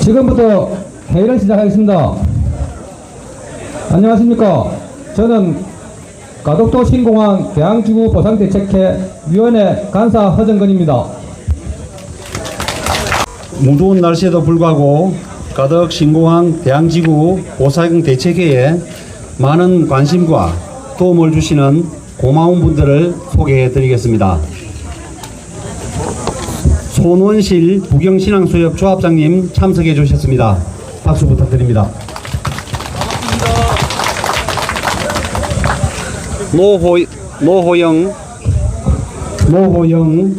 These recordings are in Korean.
지금부터 회의를 시작하겠습니다. 안녕하십니까. 저는 가덕도 신공항 대항지구 보상대책회 위원회 간사 허정근입니다. 무더운 날씨에도 불구하고 가덕 신공항 대항지구 보상대책회에 많은 관심과 도움을 주시는 고마운 분들을 소개해 드리겠습니다. 손원실 부경신앙수협 조합장님 참석해 주셨습니다. 박수 부탁드립니다. 노호영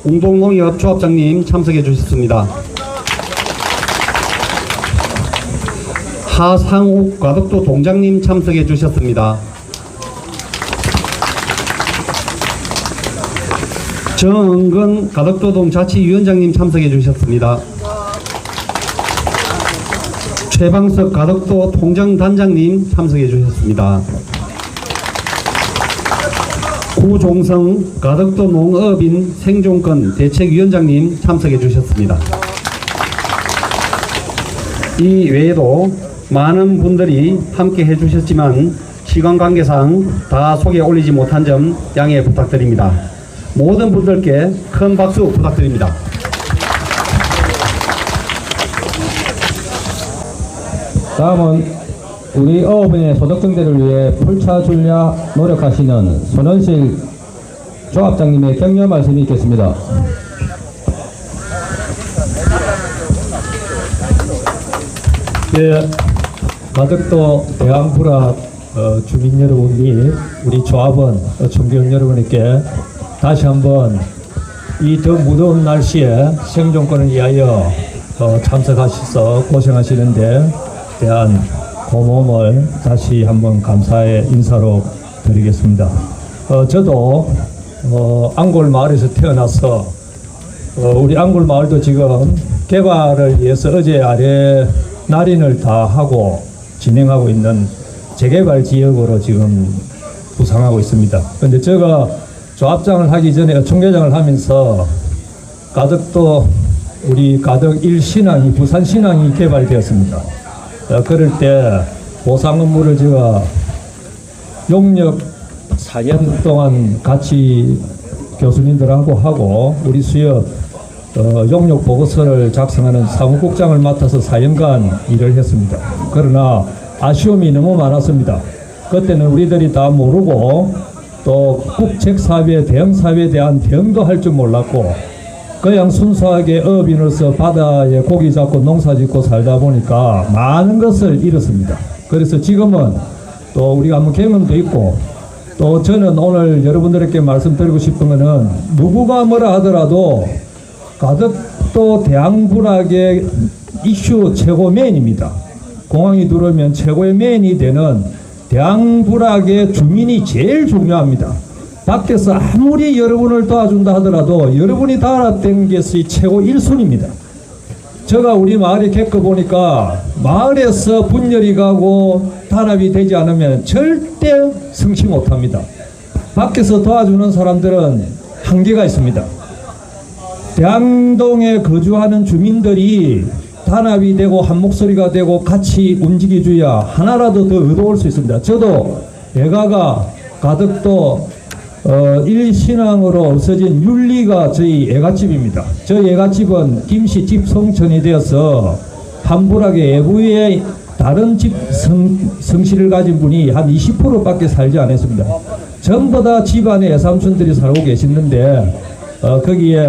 공동농협 조합장님 참석해 주셨습니다. 하상욱 가덕도 동장님 참석해 주셨습니다. 정은근 가덕도동 자치위원장님 참석해 주셨습니다. 최방석 가덕도 통장단장님 참석해 주셨습니다. 구종성 가덕도 농업인 생존권 대책위원장님 참석해 주셨습니다. 이 외에도 많은 분들이 함께 해주셨지만 시간 관계상 다 소개 올리지 못한 점 양해 부탁드립니다. 모든 분들께 큰 박수 부탁드립니다. 다음은 우리 어업인의 소득 증대를 위해 풀차 줄야 노력하시는 손원실 조합장님의 격려 말씀이 있겠습니다. 예, 가덕도 대항불악 주민 여러분 및 우리 조합원 존경 여러분께 다시 한번 이 더 무더운 날씨에 생존권을 위하여 참석하셔서 고생하시는데 대한 고마움을 다시 한번 감사의 인사로 드리겠습니다. 저도 안골 마을에서 태어나서 우리 안골 마을도 지금 개발을 위해서 어제 아래 날인을 다 하고 진행하고 있는 재개발 지역으로 지금 부상하고 있습니다. 그런데 제가 조합장을 하기 전에 총회장을 하면서 가덕도 우리 가덕 1신항이 부산신항이 개발되었습니다. 그럴 때 보상 업무를 제가 용역 4년 동안 같이 교수님들하고 하고 우리 수협 용역 보고서를 작성하는 사무국장을 맡아서 4년간 일을 했습니다. 그러나 아쉬움이 너무 많았습니다. 그때는 우리들이 다 모르고 또 국책사업에 대형사업에 대한 대응도 할 줄 몰랐고 그냥 순수하게 어업인으로서 바다에 고기 잡고 농사 짓고 살다 보니까 많은 것을 잃었습니다. 그래서 지금은 또 우리가 한번 경험도 있고 또 저는 오늘 여러분들에게 말씀드리고 싶은 것은 누구가 뭐라 하더라도 가덕도 대항불악의 이슈 최고 메인입니다. 공항이 들어오면 최고의 메인이 되는 대항불악의 주민이 제일 중요합니다. 밖에서 아무리 여러분을 도와준다 하더라도 여러분이 달아댄 것이 최고 1순위입니다. 제가 우리 마을에 겪어보니까 마을에서 분열이 가고 단합이 되지 않으면 절대 성취 못합니다. 밖에서 도와주는 사람들은 한계가 있습니다. 대항동에 거주하는 주민들이 단합이 되고 한 목소리가 되고 같이 움직여줘야 하나라도 더 얻어올 수 있습니다. 저도 애가가 가덕도 1신항으로 없어진 윤리가 저희 애갓집입니다. 저희 애갓집은 김씨 집성촌이 되어서 한불악의 외부에 다른 집 성씨를 가진 분이 한 20%밖에 살지 않았습니다. 전부 다 집안에 애삼촌들이 살고 계시는데 거기에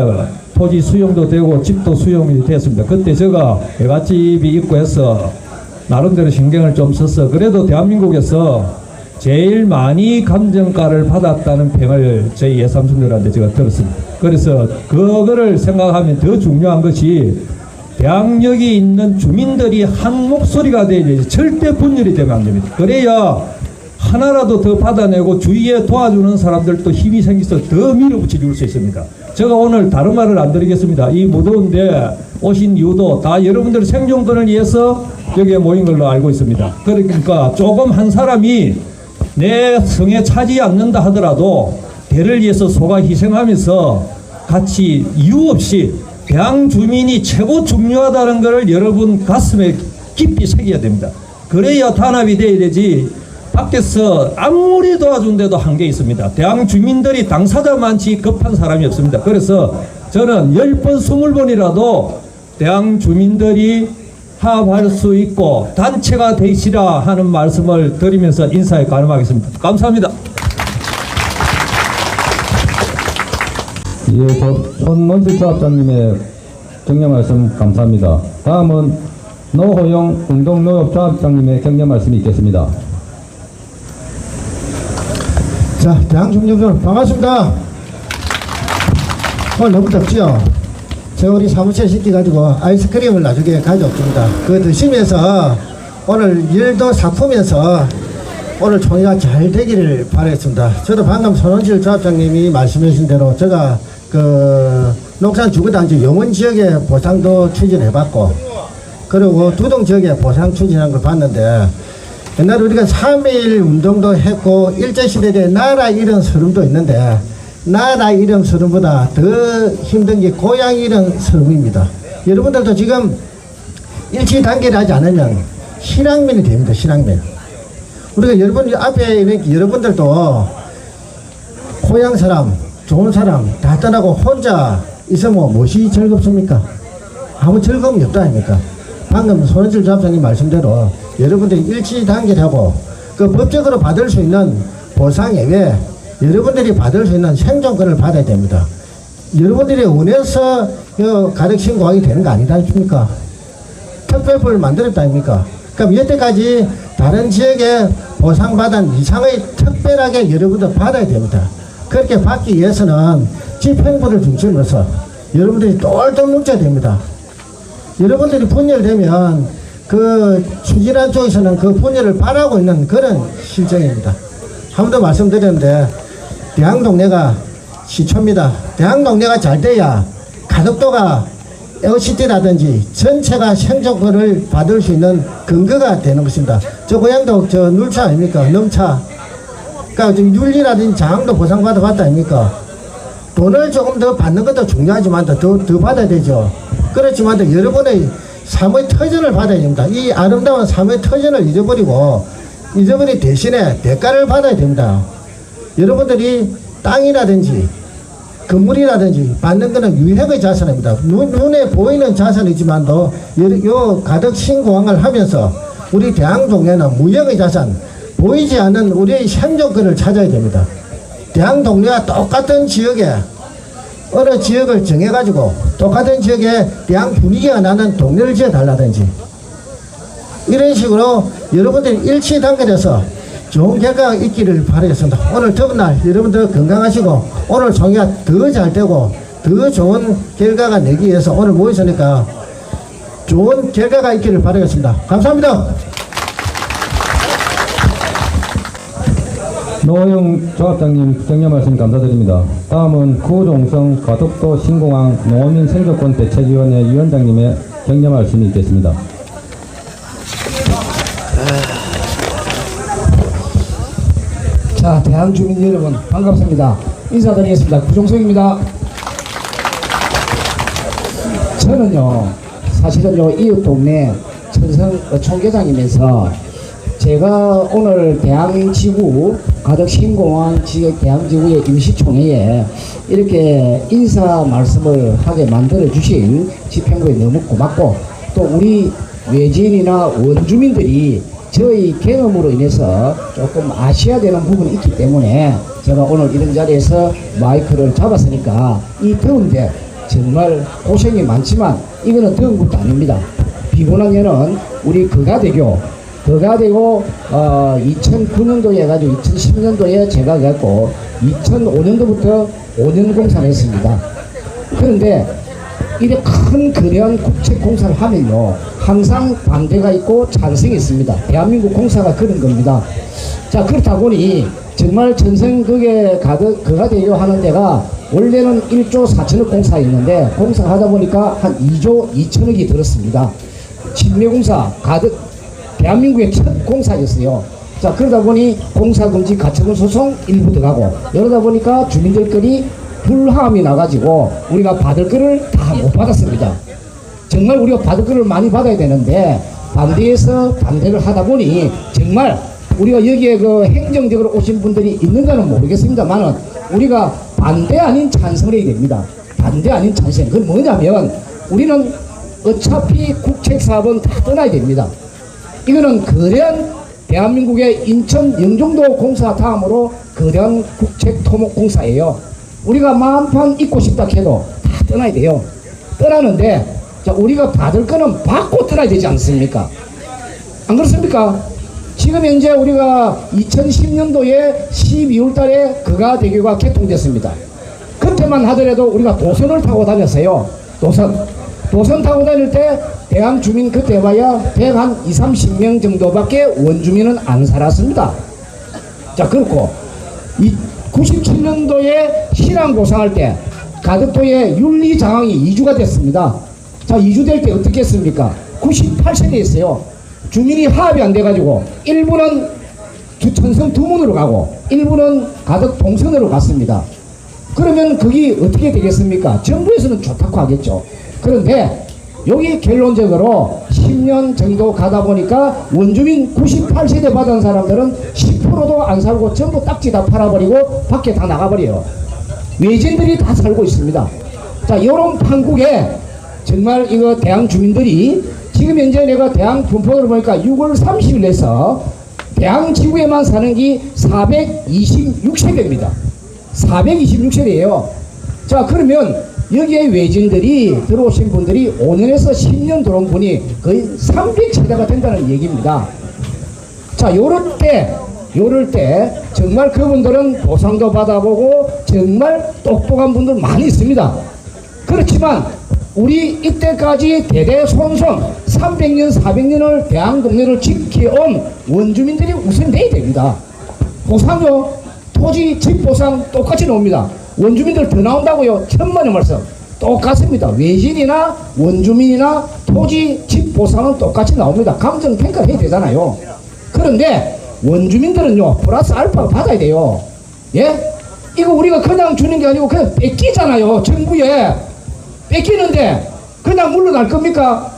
토지 수용도 되고 집도 수용이 되었습니다. 그때 제가 애갓집이 있고 해서 나름대로 신경을 좀 써서 그래도 대한민국에서 제일 많이 감정가를 받았다는 평을 저희 예삼촌들한테 제가 들었습니다. 그래서 그거를 생각하면 더 중요한 것이 대항역에 있는 주민들이 한 목소리가 되야지 절대 분열이 되면 안 됩니다. 그래야 하나라도 더 받아내고 주위에 도와주는 사람들도 힘이 생겨서 더 밀어붙여 줄 수 있습니다. 제가 오늘 다른 말을 안 드리겠습니다. 이 무더운데 오신 이유도 다 여러분들 생존권을 위해서 여기에 모인 걸로 알고 있습니다. 그러니까 조금 한 사람이 내 성에 차지 않는다 하더라도 대를 위해서 소가 희생하면서 같이 이유 없이 대항 주민이 최고 중요하다는 것을 여러분 가슴에 깊이 새겨야 됩니다. 그래야 단합이 돼야 되지. 밖에서 아무리 도와준데도 한계 있습니다. 대항 주민들이 당사자만치 급한 사람이 없습니다. 그래서 저는 10번, 20번이라도 대항 주민들이 합할 수 있고 단체가 되시라 하는 말씀을 드리면서 인사에 가름하겠습니다. 감사합니다. 예, 손원실 조합장님의 격려 말씀 감사합니다. 다음은 노호영 운동노협조합장님의 격려 말씀이 있겠습니다. 자, 대항중령들 반갑습니다. 오늘 너무 덥지요? 제가 우리 사무실 시켜가지고 아이스크림을 나중에 가져옵니다. 그거 드시면서 오늘 일도 삭히면서 오늘 총회가 잘 되기를 바라겠습니다. 저도 방금 손원실 조합장님이 말씀하신 대로 제가 그 녹산주거단지 영원 지역에 보상도 추진해봤고, 그리고 두동 지역에 보상 추진한 걸 봤는데, 옛날에 우리가 3.1 운동도 했고 일제시대에 나라 잃은 서름도 있는데, 나라 잃은 서름보다 더 힘든 게 고향 잃은 서름입니다. 여러분들도 지금 일치단계를 하지 않으면 실향민이 됩니다. 실향민. 우리가 여러분 앞에 이렇게 여러분들도 고향 사람, 좋은 사람 다 떠나고 혼자 있으면 무엇이 즐겁습니까? 아무 즐거움이 없다 아닙니까? 방금 손원실 조합장님 말씀대로 여러분들이 일치 단계하고 그 법적으로 받을 수 있는 보상 외에 여러분들이 받을 수 있는 생존권을 받아야 됩니다. 여러분들이 원해서 가덕 신고하게 되는 거 아니다 아닙니까? 특별법을 만들었다 아닙니까? 그럼 여태까지 다른 지역에 보상받은 이상의 특별하게 여러분들 받아야 됩니다. 그렇게 받기 위해서는 집행부를 중심으로서 여러분들이 똘똘 뭉쳐야 됩니다. 여러분들이 분열되면 그 추진한 쪽에서는 그 분열을 바라고 있는 그런 실정입니다. 한 번 더 말씀드렸는데 대항동네가 시초입니다. 대항동네가 잘 돼야 가덕도가 LCT라든지 전체가 생존권을 받을 수 있는 근거가 되는 것입니다. 저 고향도 저 눌차 아닙니까? 넘차. 그러니까 윤리라든지 장항도 보상받아 봤다 아닙니까? 돈을 조금 더 받는 것도 중요하지만 더 받아야 되죠. 그렇지만 여러분의 삶의 터전을 받아야 됩니다. 이 아름다운 삶의 터전을 잊어버리 대신에 대가를 받아야 됩니다. 여러분들이 땅이라든지 건물이라든지 받는 것은 유형의 자산입니다. 눈에 보이는 자산이지만도 요 가덕 신공항을 하면서 우리 대항동네는 무형의 자산, 보이지 않는 우리의 생존권을 찾아야 됩니다. 대항동네와 똑같은 지역에 어느 지역을 정해가지고 똑같은 지역에 대항 분위기가 나는 동네를 지어달라든지 이런 식으로 여러분들이 일치 단계돼서 좋은 결과가 있기를 바라겠습니다. 오늘 더운 날 여러분들 건강하시고 오늘 총회가 더 잘 되고 더 좋은 결과가 내기 위해서 오늘 모였으니까 좋은 결과가 있기를 바라겠습니다. 감사합니다. 노호영 조합장님 격려 말씀 감사드립니다. 다음은 구종성 가덕도 신공항 농어민 생존권 대책위원회 위원장님의 격려 말씀이 있겠습니다. 자, 대한 주민 여러분 반갑습니다. 인사드리겠습니다. 구종성입니다. 저는요, 사실은요, 이웃 동네 천성 총계장이면서 제가 오늘 대항지구 가덕 신공항 지역 대항지구의 임시총회에 이렇게 인사 말씀을 하게 만들어 주신 집행부에 너무 고맙고, 또 우리 외지인이나 원주민들이 저희 경험으로 인해서 조금 아셔야 되는 부분이 있기 때문에 제가 오늘 이런 자리에서 마이크를 잡았으니까, 이 더운데 정말 고생이 많지만 이거는 더운 것도 아닙니다. 비고난 년은 우리 거가대고 2009년도에 해가지고 2010년도에 제가 갖고 2005년도부터 5년 공사를 했습니다. 그런데 이렇게 큰 거대한 국책공사를 하면요, 항상 반대가 있고 찬성이 있습니다. 대한민국 공사가 그런 겁니다. 자, 그렇다 보니 정말 전성극에 거가대요 하는 데가 원래는 1조 4천억 공사였는데 공사하다 보니까 한 2조 2천억이 들었습니다. 침례공사 대한민국의 첫 공사였어요. 자, 그러다 보니 공사금지 가처분 소송 일부 들어가고, 이러다 보니까 주민들끼리 불화음이 나가지고 우리가 받을 거를 다 못 받았습니다. 정말 우리가 받을 것을 많이 받아야 되는데 반대해서 반대를 하다 보니 정말 우리가 여기에 그 행정적으로 오신 분들이 있는가는 모르겠습니다만은 우리가 반대 아닌 찬성을 해야 됩니다. 반대 아닌 찬성. 그건 뭐냐면 우리는 어차피 국책사업은 다 떠나야 됩니다. 이거는 거대한 대한민국의 인천 영종도 공사 다음으로 거대한 국책토목공사예요. 우리가 마음판 잊고 싶다 해도 다 떠나야 돼요. 떠나는데 자, 우리가 받을 거는 받고 떠나야 되지 않습니까? 안 그렇습니까? 지금 현재 우리가 2010년도에 12월 달에 거가대교가 개통됐습니다. 그때만 하더라도 우리가 도선을 타고 다녔어요. 도선 타고 다닐 때 대한 주민 그때 봐야 120, 30명 정도밖에 원주민은 안 살았습니다. 자, 그렇고 97년도에 신앙 보상할 때 가덕도에 윤리장항이 이주가 됐습니다. 자, 이주될 때 어떻게 했습니까? 98세대였어요. 주민이 화합이 안 돼가지고 일부는 천성 두문으로 가고 일부는 가덕 동선으로 갔습니다. 그러면 그게 어떻게 되겠습니까? 정부에서는 좋다고 하겠죠. 그런데 여기 결론적으로 10년 정도 가다 보니까 원주민 98세대 받은 사람들은 10%도 안 살고 전부 딱지 다 팔아버리고 밖에 다 나가버려요. 외진들이 다 살고 있습니다. 자, 이런 판국에 정말 이거 대항 주민들이 지금 현재 내가 대항 분포를 보니까 6월 30일 에서 대항 지구에만 사는 게 426세대입니다. 426세대예요. 자, 그러면 여기에 외진들이 들어오신 분들이 5년에서 10년 들어온 분이 거의 300세대가 된다는 얘기입니다. 자, 요럴 때 정말 그분들은 보상도 받아보고 정말 똑똑한 분들 많이 있습니다. 그렇지만 우리 이때까지 대대손손 300년 400년을 대한동네를 지켜온 원주민들이 우선돼야 됩니다. 보상요, 토지 집 보상 똑같이 나옵니다. 원주민들 더 나온다고요? 천만의 말씀. 똑같습니다. 외진이나 원주민이나 토지 집 보상은 똑같이 나옵니다. 감정 평가를 해야 되잖아요. 그런데 원주민들은요, 플러스 알파가 받아야 돼요. 예? 이거 우리가 그냥 주는 게 아니고 그냥 뺏기잖아요. 정부에 뺏기는데 그냥 물러날 겁니까?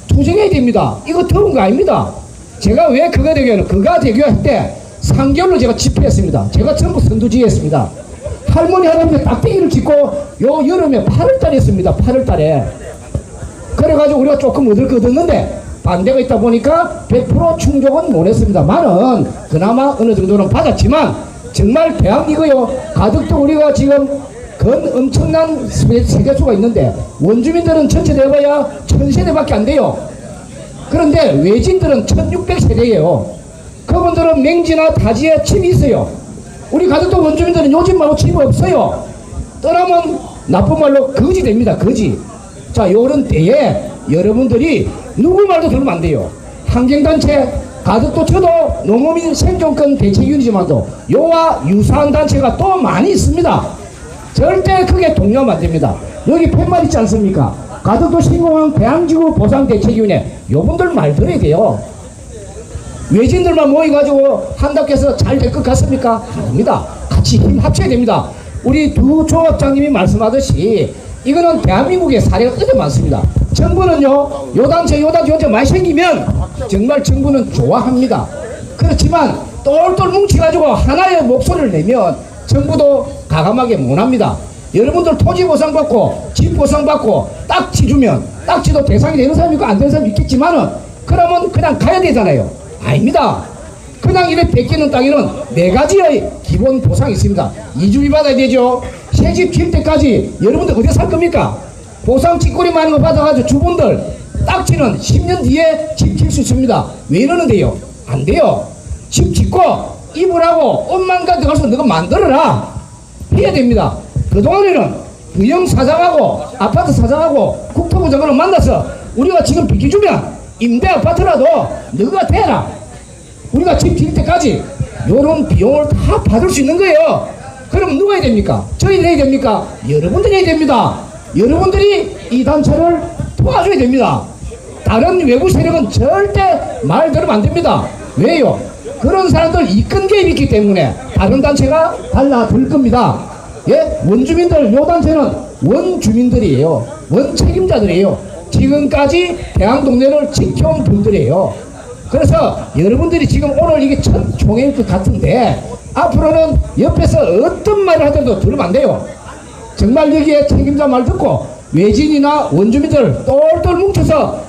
투쟁해야 됩니다. 이거 더운 거 아닙니다. 제가 왜 거가대교 할 때 3개월로 제가 집회했습니다. 제가 전부 선두지휘했습니다. 할머니 할아버지 딱대기를 짓고 요 여름에 8월달에 했습니다. 8월달에. 그래가지고 우리가 조금 얻었는데 반대가 있다 보니까 100% 충족은 못했습니다만은 그나마 어느 정도는 받았지만 정말 대학 이거요. 가덕도 우리가 지금 엄청난 세대수가 있는데 원주민들은 전체 내봐야 1000세대밖에 안 돼요. 그런데 외진들은 1600세대예요. 그분들은 맹지나 다지에 집이 있어요. 우리 가덕도 원주민들은 요즘 말고 집이 없어요. 떠나면 나쁜 말로 거지 됩니다. 거지. 자, 요런 때에 여러분들이 누구 말도 들으면 안 돼요. 환경단체, 가덕도 저도 농어민 생존권 대책위원이지만도 요와 유사한 단체가 또 많이 있습니다. 절대 크게 동요하면 안 됩니다. 여기 팻말 있지 않습니까? 가덕도 신공항 대항지구 보상대책위원회 요분들 말 들어야 돼요. 외진들만 모여가지고 한다고 해서 잘 될 것 같습니까? 아닙니다. 같이 힘 합쳐야 됩니다. 우리 두 조합장님이 말씀하듯이 이거는 대한민국의 사례가 어디 많습니다. 정부는요, 요 단체 많이 생기면 정말 정부는 좋아합니다. 그렇지만 똘똘 뭉쳐가지고 하나의 목소리를 내면 정부도 가감하게 못합니다. 여러분들 토지 보상받고 집 보상받고 딱지 주면 딱지도 대상이 되는 사람이 있고 안 되는 사람이 있겠지만은 그러면 그냥 가야 되잖아요. 아닙니다. 그냥 이래 뺏기는 땅에는 4가지의 기본 보상이 있습니다. 이주비 받아야 되죠. 새집 질 때까지 여러분들 어디에 살 겁니까? 보상 찌꼬리 많은 거 받아가지고 주분들 딱지는 10년 뒤에 집 질 수 있습니다. 왜 이러는데요? 안 돼요. 집 짓고 이불하고 옷만 가져가서 너가 만들어라 해야 됩니다. 그동안에는 부영 사장하고 아파트 사장하고 국토부 장관을 만나서 우리가 지금 비켜주면 임대 아파트라도 너가 대라. 우리가 집 지을 때까지 요런 비용을 다 받을 수 있는 거예요. 그럼 누가 해야 됩니까? 저희들이 해야 됩니까? 여러분들이 해야 됩니다. 여러분들이 이 단체를 도와줘야 됩니다. 다른 외부 세력은 절대 말 들으면 안 됩니다. 왜요? 그런 사람들 이권 개입이 있기 때문에 다른 단체가 달라들 겁니다. 예? 원주민들 요 단체는 원주민들이에요. 원책임자들이에요. 지금까지 대항동네를 지켜온 분들이에요. 그래서 여러분들이 지금 오늘 이게 첫 총회일 것 같은데 앞으로는 옆에서 어떤 말을 하더라도 들으면 안 돼요. 정말 여기에 책임자 말 듣고 외진이나 원주민들 똘똘 뭉쳐서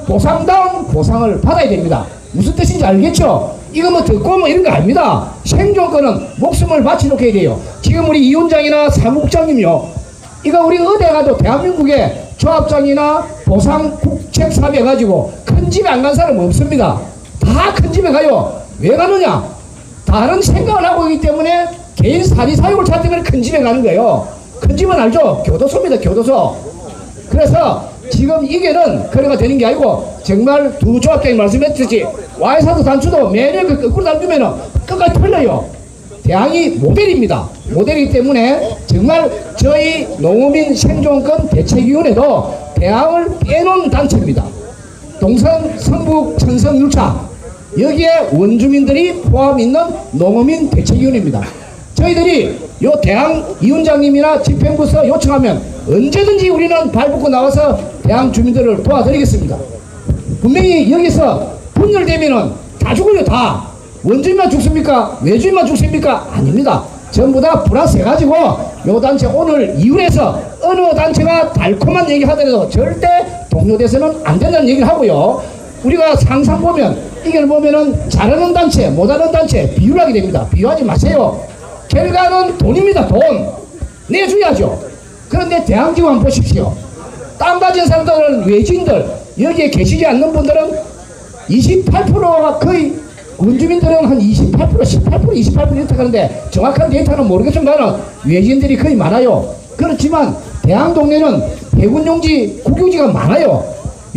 보상다운 보상을 받아야 됩니다. 무슨 뜻인지 알겠죠? 이거 뭐 듣고 뭐 이런 거 아닙니다. 생존권은 목숨을 바치놓게 해야 돼요. 지금 우리 이 원장이나 사무국장님요, 이거 우리 어디 가도 대한민국에 조합장이나 보상 국책 사업해 가지고 큰 집에 안 간 사람 없습니다. 다 큰 집에 가요. 왜 가느냐? 다른 생각을 하고 있기 때문에 개인 사리 사욕을 찾기 때문에 큰 집에 가는 거예요. 큰 집은 알죠? 교도소입니다. 교도소. 그래서 지금 이게는 그래가 되는 게 아니고 정말 두 조합장이 말씀했듯이 와이사도 단추도 매년 그 거꾸로 달두면 끝까지 털려요. 대항이 모델입니다. 모델이기 때문에 정말 저희 농어민 생존권 대책위원회도 대항을 빼놓은 단체입니다. 동선, 성북, 천성, 유차 여기에 원주민들이 포함 있는 농어민 대책위원회입니다. 저희들이 요 대항 위원장님이나 집행부서 요청하면 언제든지 우리는 발벗고 나와서 대항 주민들을 도와드리겠습니다. 분명히 여기서 분열되면은 다 죽어요. 다. 원주민만 죽습니까? 외주민만 죽습니까? 아닙니다. 전부 다 플러스 해가지고 요 단체 오늘 이율에서 어느 단체가 달콤한 얘기 하더라도 절대 동료돼서는 안 된다는 얘기를 하고요. 우리가 상상 보면 이걸 보면은 잘하는 단체 못하는 단체 비유를 하게 됩니다. 비유하지 마세요. 결과는 돈입니다. 돈 내줘야죠. 그런데 대항지구 한번 보십시오. 땅 가진 사람들은 외지인들 여기에 계시지 않는 분들은 28%가 거의 원주민들은 한 28%, 18%, 28% 이렇게 하는데 정확한 데이터는 모르겠지만 외지인들이 거의 많아요. 그렇지만 대항동네는 해군용지, 국유지가 많아요.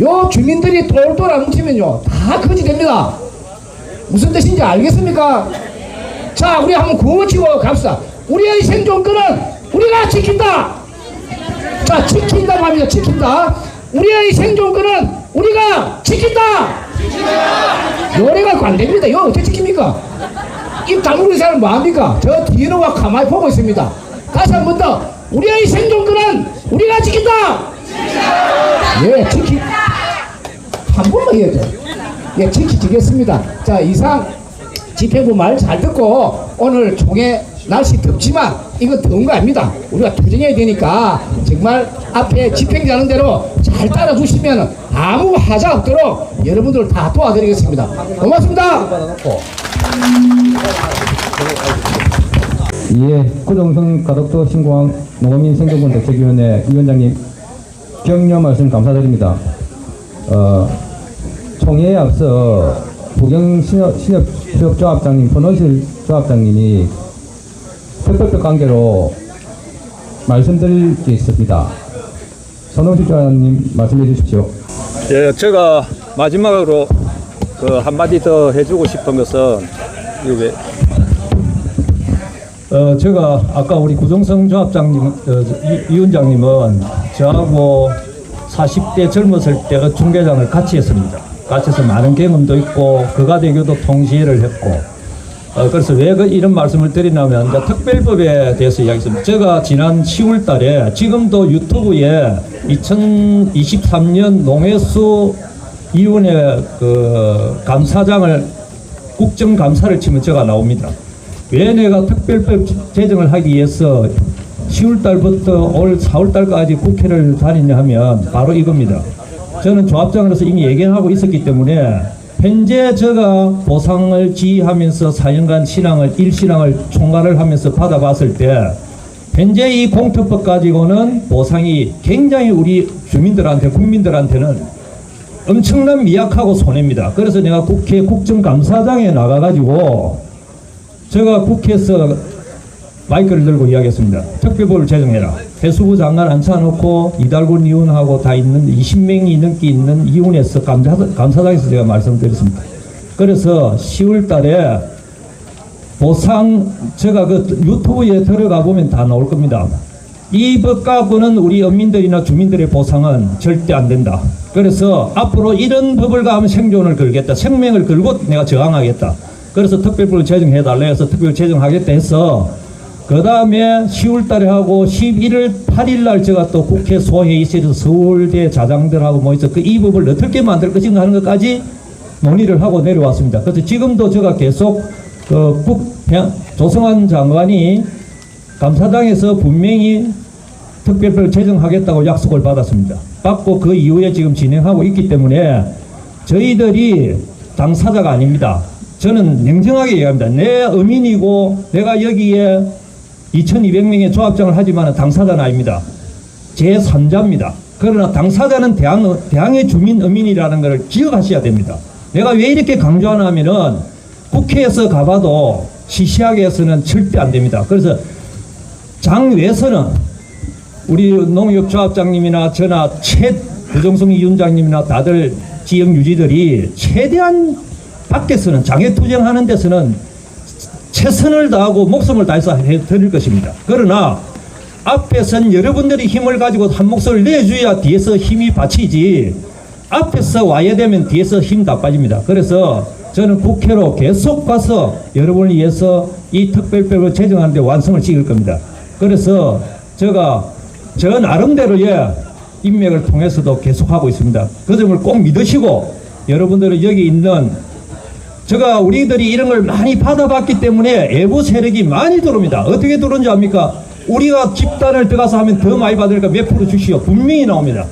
요 주민들이 똘똘 안 뭉치면요 다 거지 됩니다. 무슨 뜻인지 알겠습니까? 자, 우리 한번 구호치고 갑시다. 우리의 생존권은 우리가 지킨다. 자, 지킨다고 합니다. 지킨다. 우리의 생존권은 우리가 지킨다. 노래가 안 됩니다. 이거 어떻게 지킵니까? 입 다물는 사람 뭐합니까? 저 뒤에는 와 가만히 보고 있습니다. 다시 한 번 더. 우리의 생존권은 우리가 지킨다. 예, 한 번만 해야죠. 예, 지키겠습니다. 자, 이상 집행부 말 잘 듣고 오늘 총회 날씨 덥지만 이거 더운 거 아닙니다. 우리가 투쟁해야 되니까 정말 앞에 집행자는 대로 잘 따라주시면 아무 하자 없도록 여러분들 다 도와드리겠습니다. 고맙습니다. 이에 구정성 가덕도 신공항 농어민 생존권 대책위원회 위원장님 격려 말씀 감사드립니다. 총회에 앞서 부경신협조합장님, 번호실 조합장님이 특별법 관계로 말씀드릴 게 있습니다. 선홍실 조합장님 말씀해 주십시오. 예, 제가 마지막으로 그 한마디 더 해주고 싶은 것은 이게 제가 아까 우리 구정성 조합장님 위원장님은 저하고 40대 젊었을 때가 중개장을 같이 했습니다. 같이 해서 많은 경험도 있고 거가대교도 통시를 했고 그래서 왜 이런 말씀을 드리냐면 이제 특별법에 대해서 이야기했습니다. 제가 지난 10월 달에 지금도 유튜브에 2023년 농해수 위원회 그 감사장을 국정감사를 치면 제가 나옵니다. 왜 내가 특별법 제정을 하기 위해서 10월 달부터 올 4월 달까지 국회를 다니냐 하면 바로 이겁니다. 저는 조합장으로서 이미 얘기하고 있었기 때문에 현재 제가 보상을 지휘하면서 4년간 일신앙을 총괄을 하면서 받아봤을 때 현재 이 공특법 가지고는 보상이 굉장히 우리 주민들한테 국민들한테는 엄청난 미약하고 손해입니다. 그래서 내가 국회 국정감사장에 나가가지고 제가 국회에서 마이크를 들고 이야기했습니다. 특별법을 제정해라. 해수부 장관 앉혀놓고 이달곤 의원하고 다 있는 20명이 넘게 있는 위원회에서 감사장에서 제가 말씀드렸습니다. 그래서 10월 달에 보상 제가 그 유튜브에 들어가 보면 다 나올 겁니다. 이 법 갖고는 우리 어민들이나 주민들의 보상은 절대 안 된다. 그래서 앞으로 이런 법을 가하면 생존을 걸겠다. 생명을 걸고 내가 저항하겠다. 그래서 특별법을 제정해달라 해서 특별을 제정하겠다 해서 그 다음에 10월 달에 하고 11월 8일 날 제가 또 국회 소회의실에서 서울대 자장들하고 모여서 그 이 법을 어떻게 만들 것인가 하는 것까지 논의를 하고 내려왔습니다. 그래서 지금도 제가 계속 조성환 장관이 감사장에서 분명히 특별법을 제정하겠다고 약속을 받았습니다. 받고 그 이후에 지금 진행하고 있기 때문에 저희들이 당사자가 아닙니다. 저는 냉정하게 얘기합니다. 내 어민이고 내가 여기에 2200명의 조합장을 하지만 당사자는 아닙니다. 제3자입니다. 그러나 당사자는 대항의 주민 어민이라는 것을 기억하셔야 됩니다. 내가 왜 이렇게 강조하나 하면은 국회에서 가봐도 시시하게 해서는 절대 안 됩니다. 그래서 장외에서는 우리 농협조합장님이나 저나 부정성 위원장님이나 다들 지역 유지들이 최대한 밖에서는 장애투쟁하는 데서는 최선을 다하고 목숨을 다해서 해드릴 것입니다. 그러나 앞에선 여러분들이 힘을 가지고 한 목소리를 내줘야 뒤에서 힘이 받치지 앞에서 와야 되면 뒤에서 힘 다 빠집니다. 그래서 저는 국회로 계속 가서 여러분을 위해서 이 특별법을 제정하는 데 완성을 찍을 겁니다. 그래서 제가 저 나름대로의 인맥을 통해서도 계속하고 있습니다. 그 점을 꼭 믿으시고 여러분들은 여기 있는 제가 우리들이 이런 걸 많이 받아봤기 때문에 외부 세력이 많이 들어옵니다. 어떻게 들어오는지 압니까? 우리가 집단을 들어가서 하면 더 많이 받으니까 몇 프로 주시오. 분명히 나옵니다.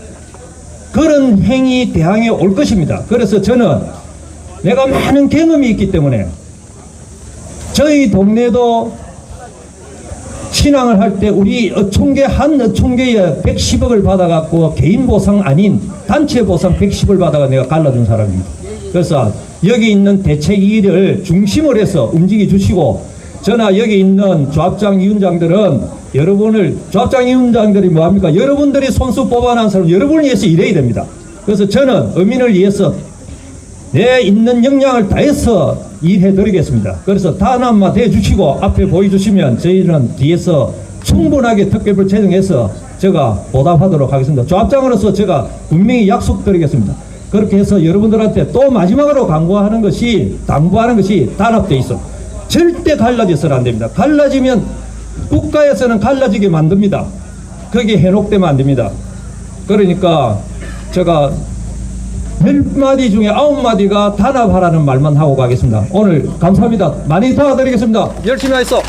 그런 행위 대항에 올 것입니다. 그래서 저는 내가 많은 경험이 있기 때문에 저희 동네도 신앙을 할 때 우리 한 어촌계에 110억을 받아갖고 개인 보상 아닌 단체 보상 110을 받아가 내가 갈라준 사람입니다. 그래서 여기 있는 대책위를 중심으로 해서 움직여 주시고 저나 여기 있는 조합장 위원장들은 여러분을 조합장 위원장들이 뭐합니까? 여러분들이 손수 뽑아낸 사람 여러분을 위해서 일해야 됩니다. 그래서 저는 어민을 위해서 내 있는 역량을 다해서 일해드리겠습니다. 그래서 단합만 대주시고 앞에 보여주시면 저희는 뒤에서 충분하게 특별법 제정해서 제가 보답하도록 하겠습니다. 조합장으로서 제가 분명히 약속드리겠습니다. 그렇게 해서 여러분들한테 또 마지막으로 당부하는 것이 단합되어 있어. 절대 갈라져서는 안 됩니다. 갈라지면 국가에서는 갈라지게 만듭니다. 거기에 해놓되면 안 됩니다. 그러니까 제가 10마디 중에 9마디가 단합하라는 말만 하고 가겠습니다. 오늘 감사합니다. 많이 도와드리겠습니다. 열심히 하겠어.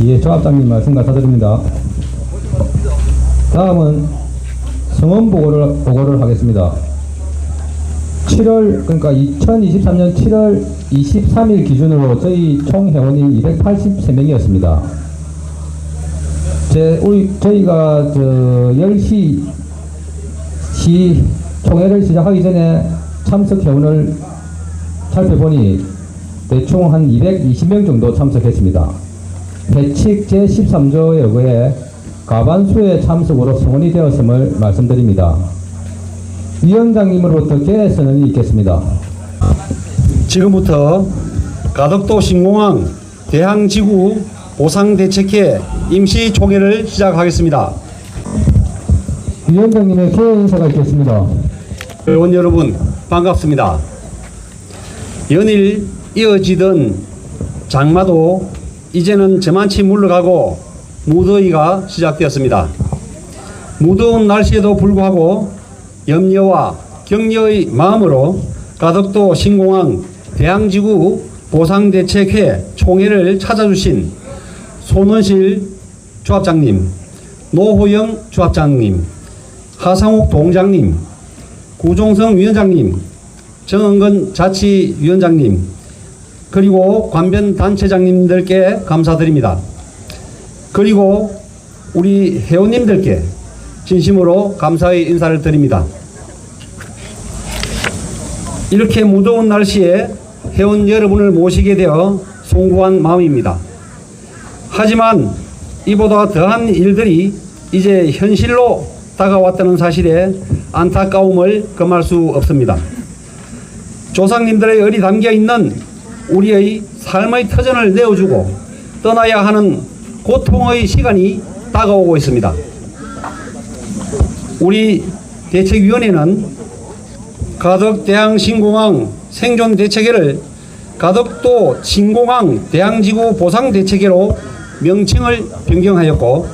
예, 조합장님 말씀 감사드립니다. 다음은 성원 보고를 하겠습니다. 2023년 7월 23일 기준으로 저희 총 회원이 283명이었습니다. 저희가 10시 총회를 시작하기 전에 참석 회원을 살펴보니 대충 한 220명 정도 참석했습니다. 회칙 제13조에 의해 과반수의 참석으로 성원이 되었음을 말씀드립니다. 위원장님으로부터 개선이 있겠습니다. 지금부터 가덕도 신공항 대항지구 보상대책회 임시총회를 시작하겠습니다. 위원장님의 개회 인사가 있겠습니다. 회원 여러분 반갑습니다. 연일 이어지던 장마도 이제는 저만치 물러가고 무더위가 시작되었습니다. 무더운 날씨에도 불구하고 염려와 격려의 마음으로 가덕도 신공항 대항지구 보상대책회 총회를 찾아주신 손원실 조합장님, 노호영 조합장님, 하상욱 동장님, 구종성 위원장님, 정은근 자치위원장님, 그리고 관변 단체장님들께 감사드립니다. 그리고 우리 회원님들께 진심으로 감사의 인사를 드립니다. 이렇게 무더운 날씨에 회원 여러분을 모시게 되어 송구한 마음입니다. 하지만 이보다 더한 일들이 이제 현실로 다가왔다는 사실에 안타까움을 금할 수 없습니다. 조상님들의 의리 담겨 있는 우리의 삶의 터전을 내어주고 떠나야 하는 고통의 시간이 다가오고 있습니다. 우리 대책위원회는 가덕 대항신공항 생존 대책회를 가덕도 신공항 대항지구 보상대책회로 명칭을 변경하였고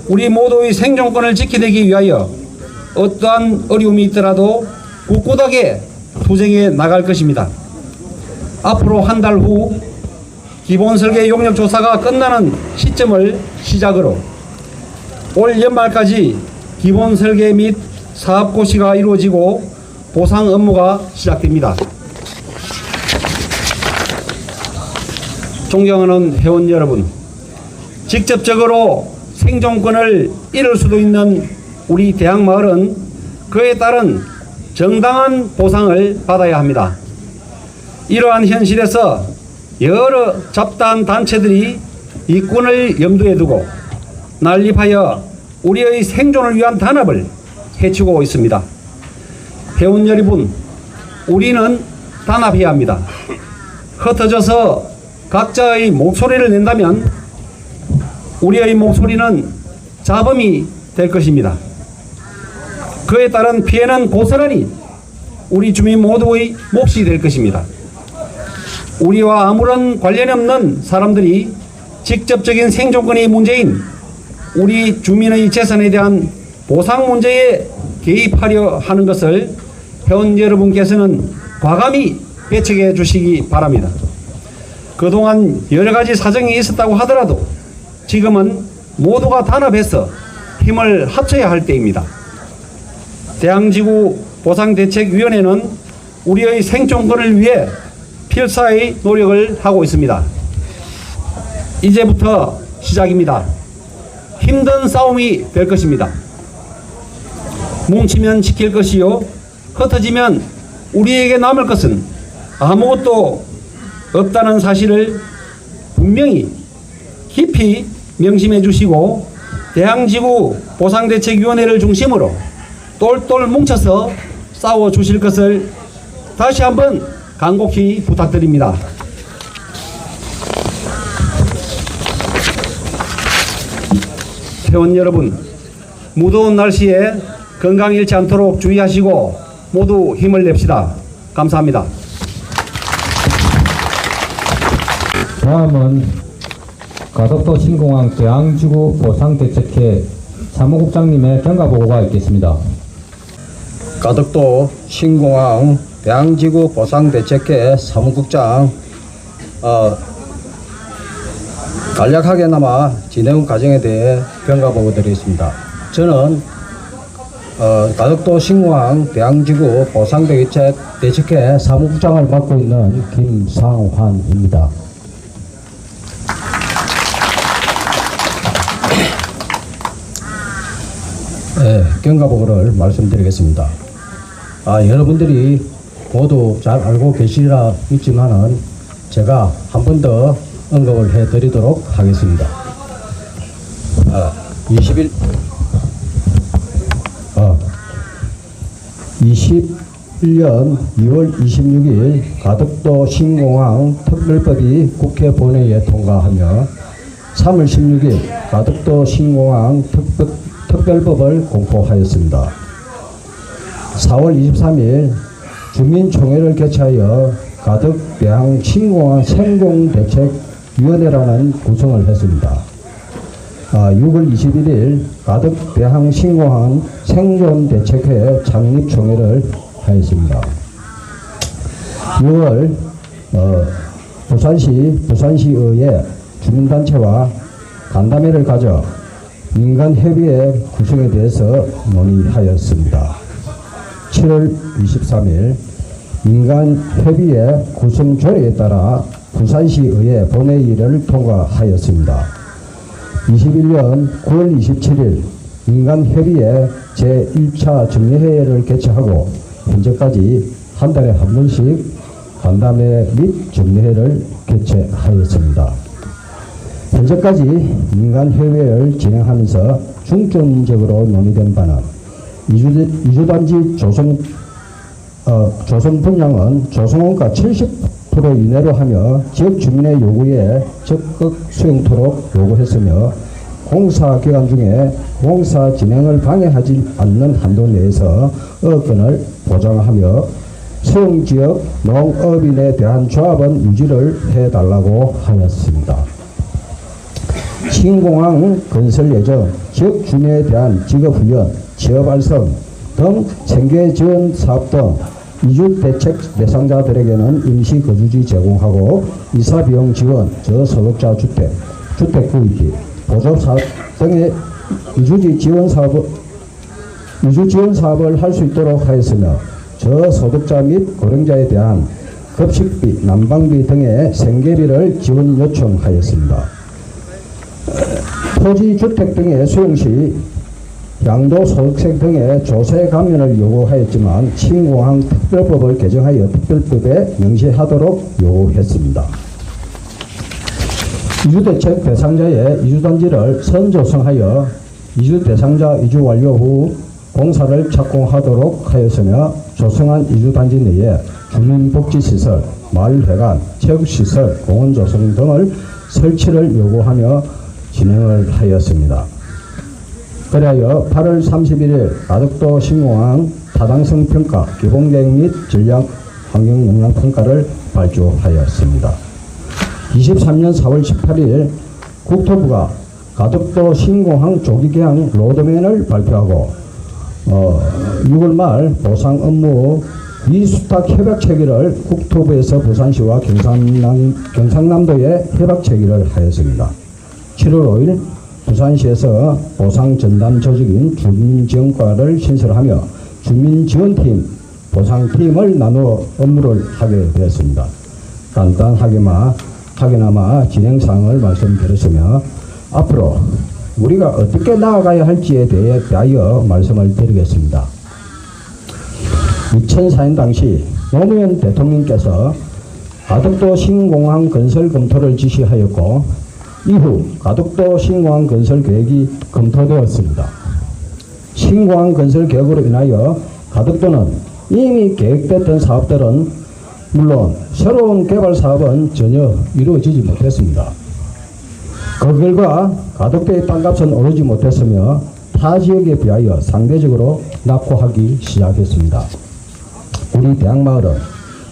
우리 모두의 생존권을 지켜내기 위하여 어떠한 어려움이 있더라도 꿋꿋하게 투쟁해 나갈 것입니다. 앞으로 한 달 후 기본설계 용역 조사가 끝나는 시점을 시작으로 올 연말까지 기본설계 및 사업 고시가 이루어지고 보상 업무가 시작됩니다. 존경하는 회원 여러분, 직접적으로 생존권을 잃을 수도 있는 우리 대항마을은 그에 따른 정당한 보상을 받아야 합니다. 이러한 현실에서 여러 잡다한 단체들이 이권을 염두에 두고 난립하여 우리의 생존을 위한 단합을 해치고 있습니다. 회원 여러분, 우리는 단합해야 합니다. 흩어져서 각자의 목소리를 낸다면 우리의 목소리는 잡음이 될 것입니다. 그에 따른 피해는 고스란히 우리 주민 모두의 몫이 될 것입니다. 우리와 아무런 관련이 없는 사람들이 직접적인 생존권의 문제인 우리 주민의 재산에 대한 보상 문제에 개입하려 하는 것을 회원 여러분께서는 과감히 배척해 주시기 바랍니다. 그동안 여러 가지 사정이 있었다고 하더라도 지금은 모두가 단합해서 힘을 합쳐야 할 때입니다. 대항지구 보상대책위원회는 우리의 생존권을 위해 필사의 노력을 하고 있습니다. 이제부터 시작입니다. 힘든 싸움이 될 것입니다. 뭉치면 지킬 것이요 흩어지면 우리에게 남을 것은 아무것도 없다는 사실을 분명히 깊이 명심해 주시고 대항지구 보상대책위원회를 중심으로 똘똘 뭉쳐서 싸워 주실 것을 다시 한번 간곡히 부탁드립니다. 회원 여러분, 무더운 날씨에 건강 잃지 않도록 주의하시고 모두 힘을 냅시다. 감사합니다. 다음은 가덕도 신공항 대항지구 보상대책회 사무국장님의 평가보고가 있겠습니다. 가덕도 신공항 대항지구 보상대책회 사무국장 간략하게나마 진행 과정에 대해 평가보고 드리겠습니다. 저는 가덕도 신공항 대항지구 보상대책회 사무국장을 맡고 있는 김상환입니다. 네, 경과보고를 말씀드리겠습니다. 여러분들이 모두 잘 알고 계시리라 믿지만은 제가 한 번 더 언급을 해드리도록 하겠습니다. 21년 2월 26일 가덕도 신공항 특별법이 국회 본회의에 통과하며 3월 16일 가덕도 신공항 특별법을 공포하였습니다. 4월 23일 주민총회를 개최하여 가덕 대항 신공항 생존대책위원회라는 구성을 했습니다. 6월 21일 가덕 대항 신공항 생존대책회 창립총회를 하였습니다. 6월 부산시의회 주민단체와 간담회를 가져 민간협의회 구성에 대해서 논의하였습니다. 7월 23일 민간협의회 구성 조례에 따라 부산시의회 본회의를 통과하였습니다. 21년 9월 27일 민간협의회 제1차 정례회의를 개최하고 현재까지 한 달에 한 번씩 간담회 및 정례회를 개최하였습니다. 현재까지 민간협의회를 진행하면서 중점적으로 논의된 바는 이주단지 조성 분양은 조성원가 70% 이내로 하며 지역 주민의 요구에 적극 수용토록 요구했으며 공사 기간 중에 공사 진행을 방해하지 않는 한도 내에서 어건을 보장하며 수용지역 농업인에 대한 조합원 유지를 해달라고 하였습니다. 신공항 건설 예정, 지역 주민에 대한 직업훈련, 취업 활성 등 생계 지원 사업 등 이주 대책 대상자들에게는 임시 거주지 제공하고 이사 비용 지원, 저소득자 주택, 주택 구입비, 보조 사업 등의 이주 지원 사업을 할 수 있도록 하였으며 저소득자 및 고령자에 대한 급식비, 난방비 등의 생계비를 지원 요청하였습니다. 토지 주택 등의 수용 시 양도소득세 등의 조세 감면을 요구하였지만 신공항 특별법을 개정하여 특별법에 명시하도록 요구했습니다. 이주대책 대상자의 이주단지를 선조성하여 이주대상자 이주 완료 후 공사를 착공하도록 하였으며 조성한 이주단지 내에 주민복지시설, 마을회관, 체육시설, 공원 조성 등을 설치를 요구하며 진행을 하였습니다. 그리하여 8월 31일 가덕도 신공항 타당성 평가, 기본계획 및 전략 환경 영향 평가를 발주하였습니다. 23년 4월 18일 국토부가 가덕도 신공항 조기 개항 로드맨을 발표하고 6월 말 보상 업무 미수탁 협약 체결을 국토부에서 부산시와 경상남도에 협약 체결을 하였습니다. 7월 5일 부산시에서 보상 전담 조직인 주민지원과를 신설하며 주민지원팀, 보상팀을 나누어 업무를 하게 되었습니다. 간단하게나마 진행사항을 말씀드렸으며 앞으로 우리가 어떻게 나아가야 할지에 대하여 말씀을 드리겠습니다. 2004년 당시 노무현 대통령께서 가덕도 신공항 건설 검토를 지시하였고 이후 가덕도 신공항 건설 계획이 검토되었습니다. 신공항 건설 계획으로 인하여 가덕도는 이미 계획됐던 사업들은 물론 새로운 개발 사업은 전혀 이루어지지 못했습니다. 그 결과 가덕도의 땅값은 오르지 못했으며 타 지역에 비하여 상대적으로 낙후하기 시작했습니다. 우리 대학마을은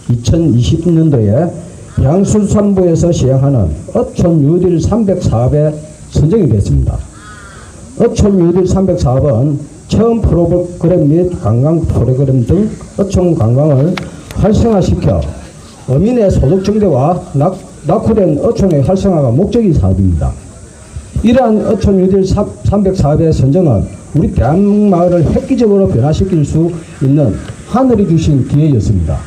2020년도에 해양수산부에서 시행하는 어촌 뉴딜 300사업에 선정이 됐습니다. 어촌 뉴딜 300사업은 체험 프로그램 및 관광 프로그램 등 어촌 관광을 활성화시켜 어민의 소득 증대와 낙후된 어촌의 활성화가 목적인 사업입니다. 이러한 어촌 뉴딜 300사업의 선정은 우리 대학마을을 획기적으로 변화시킬 수 있는 하늘이 주신 기회였습니다.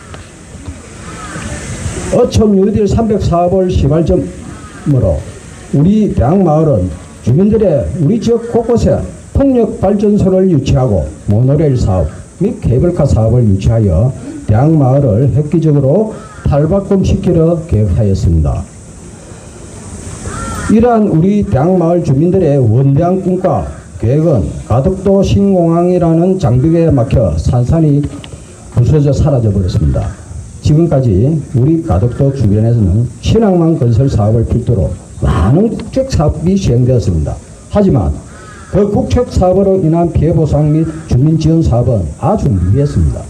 어촌 뉴딜 300사업을 시발점으로 우리 대학마을은 주민들의 우리 지역 곳곳에 풍력발전소를 유치하고 모노레일 사업 및 케이블카 사업을 유치하여 대학마을을 획기적으로 탈바꿈시키려 계획하였습니다. 이러한 우리 대학마을 주민들의 원대한 꿈과 계획은 가덕도 신공항이라는 장벽에 막혀 산산이 부서져 사라져버렸습니다. 지금까지 우리 가덕도 주변에서는 신항만 건설 사업을 필두로 많은 국책 사업이 시행되었습니다. 하지만 그 국책 사업으로 인한 피해 보상 및 주민 지원 사업은 아주 미비했습니다.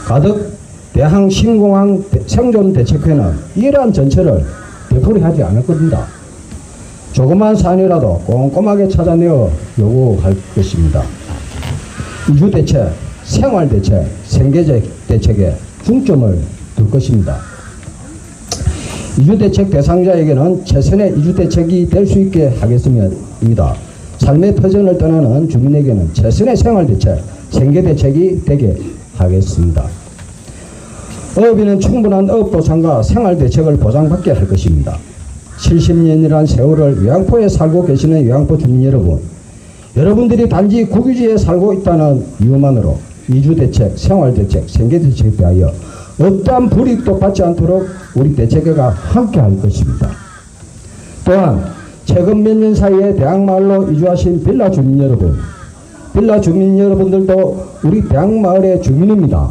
가덕 대항 신공항 생존 대책회는 이러한 전체를 되풀이하지 않을 겁니다. 조그만 사안이라도 꼼꼼하게 찾아내어 요구할 것입니다. 이주 대책, 생활 대책, 생계 대책에 중점을 둘 것입니다. 이주대책 대상자에게는 최선의 이주대책이 될 수 있게 하겠습니다. 삶의 터전을 떠나는 주민에게는 최선의 생활대책, 생계대책이 되게 하겠습니다. 어업인은 충분한 어업보상과 생활대책을 보장받게 할 것입니다. 70년이란 세월을 요양포에 살고 계시는 요양포 주민 여러분, 여러분들이 단지 국유지에 살고 있다는 이유만으로 이주대책, 생활대책, 생계대책에 대하여 어떠한 불이익도 받지 않도록 우리 대책회가 함께 할 것입니다. 또한 최근 몇 년 사이에 대학마을로 이주하신 빌라 주민 여러분, 빌라 주민 여러분들도 우리 대학마을의 주민입니다.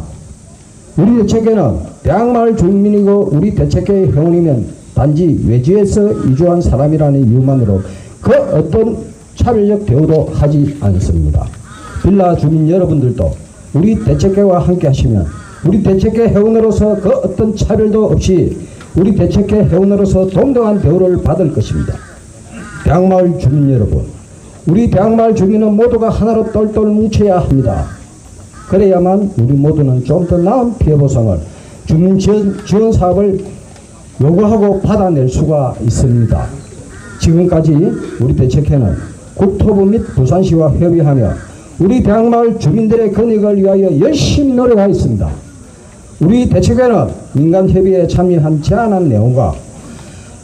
우리 대책회는 대학마을 주민이고 우리 대책회의 회원이면 단지 외지에서 이주한 사람이라는 이유만으로 그 어떤 차별적 대우도 하지 않습니다. 빌라 주민 여러분들도 우리 대책회와 함께 하시면 우리 대책회 회원으로서 그 어떤 차별도 없이 우리 대책회 회원으로서 동등한 대우를 받을 것입니다. 대학마을 주민 여러분, 우리 대학마을 주민은 모두가 하나로 똘똘 뭉쳐야 합니다. 그래야만 우리 모두는 좀 더 나은 피해 보상을 주민 지원 사업을 요구하고 받아낼 수가 있습니다. 지금까지 우리 대책회는 국토부 및 부산시와 협의하며 우리 대학마을 주민들의 권익을 위하여 열심히 노력하였습니다. 우리 대책회는 민간협의에 참여한 제안한 내용과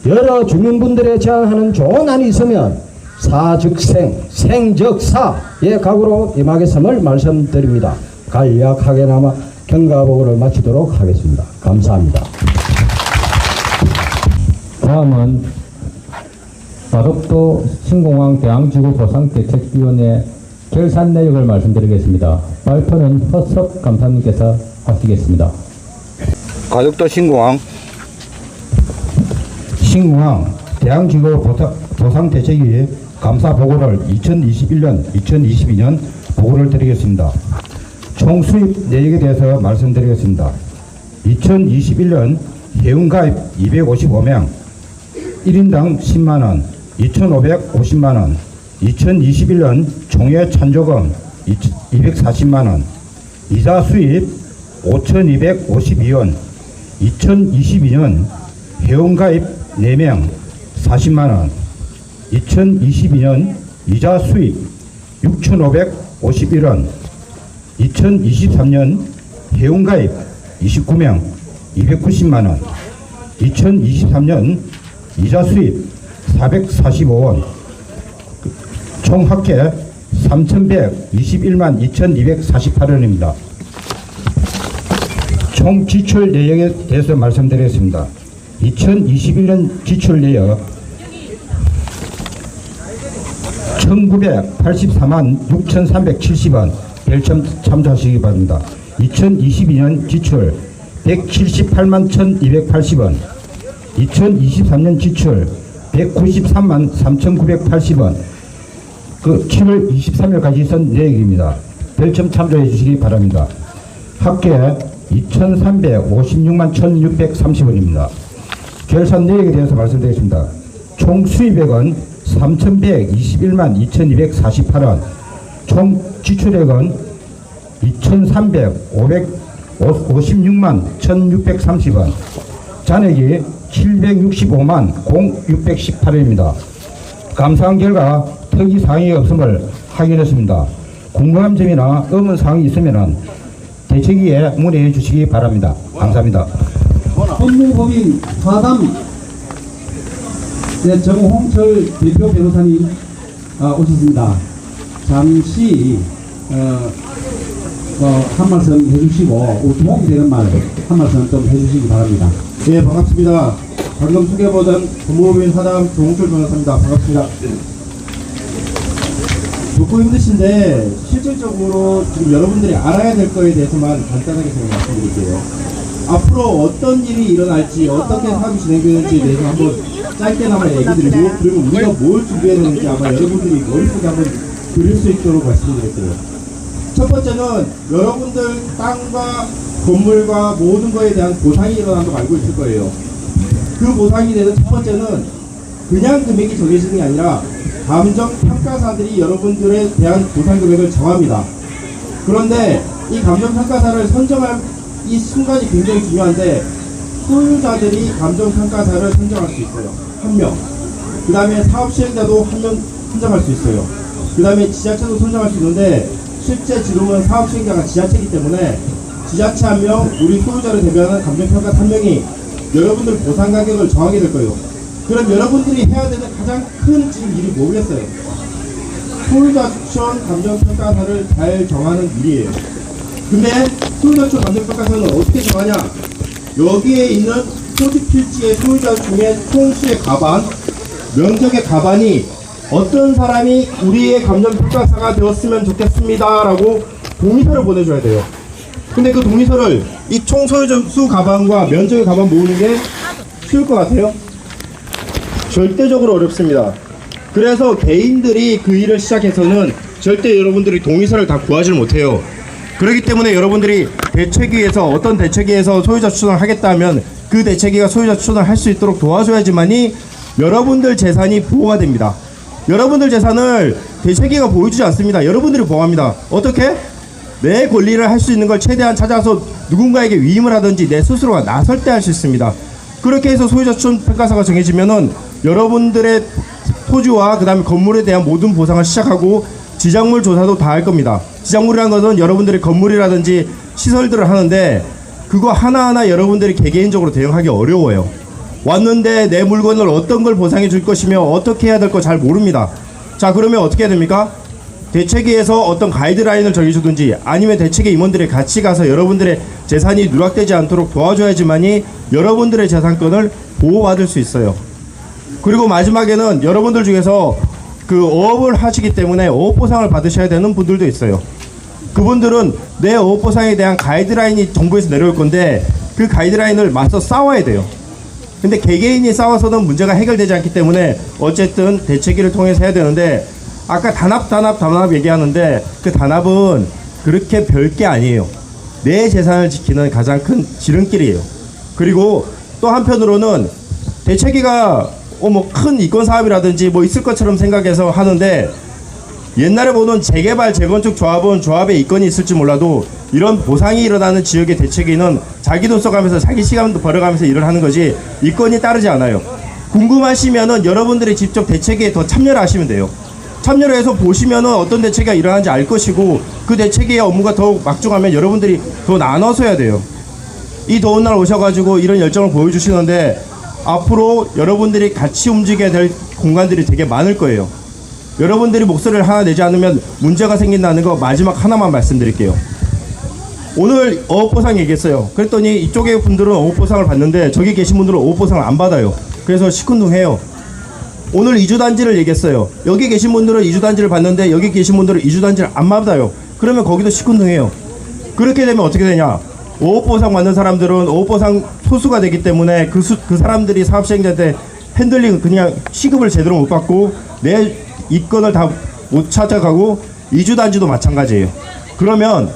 여러 주민분들의 제안하는 조언안이 있으면 사즉생, 생즉사의 각오로 임하겠음을 말씀드립니다. 간략하게나마 경과보고를 마치도록 하겠습니다. 감사합니다. 다음은 가덕도 신공항 대항지구 보상대책위원회 결산 내역을 말씀드리겠습니다. 발표는 허석 감사님께서 하시겠습니다. 가덕도 신공항 대항지구 보상대책위 감사 보고를 2021년, 2022년 보고를 드리겠습니다. 총 수입 내역에 대해서 말씀드리겠습니다. 2021년 회원가입 255명, 1인당 10만원, 2,550만원, 2021년 총회 찬조금 240만원, 이자 수입 5,252원, 2022년 회원가입 4명 40만원, 2022년 이자 수입 6,551원, 2023년 회원가입 29명 290만원, 2023년 이자 수입 445원, 총 합계 3,121만 2,248원입니다. 총 지출 내역에 대해서 말씀드리겠습니다. 2021년 지출 내역 1,984만 6,370원 별점 참조하시기 바랍니다. 2022년 지출 178만 1,280원, 2023년 지출 193만 3,980원, 그 7월 23일까지 있은 내역입니다. 별점 참조해 주시기 바랍니다. 합계 2,356만 1,630원입니다. 결산 내역에 대해서 말씀드리겠습니다. 총 수입액은 3,121만 2,248원, 총 지출액은 2,356만 1,630원, 잔액이 765만 618원입니다. 감사한 결과 특이사항이 없음을 확인했습니다. 궁금한 점이나 의문 사항이 있으면 대책위에 문의해 주시기 바랍니다. 감사합니다. 법무법인 화담 정홍철 대표 변호사님 오셨습니다. 잠시 한 말씀 해주시고 도움이 되는 말 한 말씀 좀 해주시기 바랍니다. 네, 반갑습니다. 방금 소개받은 법무법인 화담 정홍철 변호사입니다. 반갑습니다. 듣고 힘드신데 실질적으로 지금 여러분들이 알아야 될 거에 대해서만 간단하게 제가 말씀드릴게요. 앞으로 어떤 일이 일어날지, 어떻게 사업이 진행되는지에 대해서 한번 짧게나마 얘기 드리고, 그리고 우리가 뭘 준비해야 되는지 아마 여러분들이 머릿속에 한번 그릴 수 있도록 말씀드릴게요. 첫 번째는 여러분들 땅과 건물과 모든 거에 대한 보상이 일어나는 거 알고 있을 거예요. 그 보상에 대해서 첫 번째는 그냥 금액이 정해지는 게 아니라 감정평가사들이 여러분들에 대한 보상 금액을 정합니다. 그런데 이 감정평가사를 선정할 이 순간이 굉장히 중요한데, 소유자들이 감정평가사를 선정할 수 있어요. 한 명. 그 다음에 사업시행자도 한 명 선정할 수 있어요. 그 다음에 지자체도 선정할 수 있는데, 실제 지금은 사업시행자가 지자체이기 때문에 지자체 한 명, 우리 소유자를 대변하는 감정평가사 한 명이 여러분들 보상 가격을 정하게 될 거예요. 그럼 여러분들이 해야 되는 가장 큰 지금 일이 뭐겠어요? 소유자 추천 감정평가사를 잘 정하는 일이에요. 근데 소유자 추천 감정평가사는 어떻게 정하냐? 여기에 있는 소집 필지의 소유자 중에 총수의 가반, 면적의 가반이 어떤 사람이 우리의 감정평가사가 되었으면 좋겠습니다 라고 동의서를 보내줘야 돼요. 근데 그 동의서를 이 총 소유자 수 가반과 면적의 가반 모으는 게 쉬울 것 같아요? 절대적으로 어렵습니다. 그래서 개인들이 그 일을 시작해서는 절대 여러분들이 동의서를 다 구하지를 못해요. 그렇기 때문에 여러분들이 대책위에서 어떤 대책위에서 소유자 추천을 하겠다면 그 대책위가 소유자 추천을 할 수 있도록 도와줘야지만이 여러분들 재산이 보호가 됩니다. 여러분들 재산을 대책위가 보여주지 않습니다. 여러분들이 보호합니다. 어떻게? 내 권리를 할 수 있는 걸 최대한 찾아서 누군가에게 위임을 하든지 내 스스로가 나설 때 할 수 있습니다. 그렇게 해서 소유자 추천 평가사가 정해지면은 여러분들의 토지와 그 다음에 건물에 대한 모든 보상을 시작하고 지작물 조사도 다 할 겁니다. 지작물이라는 것은 여러분들의 건물이라든지 시설들을 하는데 그거 하나하나 여러분들이 개개인적으로 대응하기 어려워요. 왔는데 내 물건을 어떤 걸 보상해 줄 것이며 어떻게 해야 될 거 잘 모릅니다. 자, 그러면 어떻게 해야 됩니까? 대책위에서 어떤 가이드라인을 정해주든지 아니면 대책위 임원들이 같이 가서 여러분들의 재산이 누락되지 않도록 도와줘야지만이 여러분들의 재산권을 보호받을 수 있어요. 그리고 마지막에는 여러분들 중에서 그 어업을 하시기 때문에 어업보상을 받으셔야 되는 분들도 있어요. 그분들은 내 어업보상에 대한 가이드라인이 정부에서 내려올 건데 그 가이드라인을 맞서 싸워야 돼요. 근데 개개인이 싸워서는 문제가 해결되지 않기 때문에 어쨌든 대책위를 통해서 해야 되는데 아까 단합 얘기하는데 그 단합은 그렇게 별게 아니에요. 내 재산을 지키는 가장 큰 지름길이에요. 그리고 또 한편으로는 대책위가 뭐 큰 이권 사업이라든지 뭐 있을 것처럼 생각해서 하는데 옛날에 보던 재개발 재건축 조합은 조합에 이권이 있을지 몰라도 이런 보상이 일어나는 지역의 대책위는 자기 돈 써가면서 자기 시간도 벌어가면서 일을 하는 거지 이권이 따르지 않아요. 궁금하시면은 여러분들이 직접 대책위에 더 참여를 하시면 돼요. 참여를 해서 보시면은 어떤 대책이 일어나는지 알 것이고 그 대책위의 업무가 더욱 막중하면 여러분들이 더 나눠서 해야 돼요. 이 더운 날 오셔가지고 이런 열정을 보여주시는데 앞으로 여러분들이 같이 움직여야 될 공간들이 되게 많을 거예요. 여러분들이 목소리를 하나 내지 않으면 문제가 생긴다는 거 마지막 하나만 말씀드릴게요. 오늘 어업보상 얘기했어요. 그랬더니 이쪽의 분들은 어업보상을 받는데 저기 계신 분들은 어업보상을 안 받아요. 그래서 시큰둥해요. 오늘 이주단지를 얘기했어요. 여기 계신 분들은 이주단지를 받는데 여기 계신 분들은 이주단지를 안 받아요. 그러면 거기도 시큰둥해요. 그렇게 되면 어떻게 되냐? 어업보상 받는 사람들은 어업보상 소수가 되기 때문에 그 사람들이 사업시행자한테 핸들링 그냥 시급을 제대로 못 받고 내 이권을 다 못 찾아가고 이주단지도 마찬가지예요. 그러면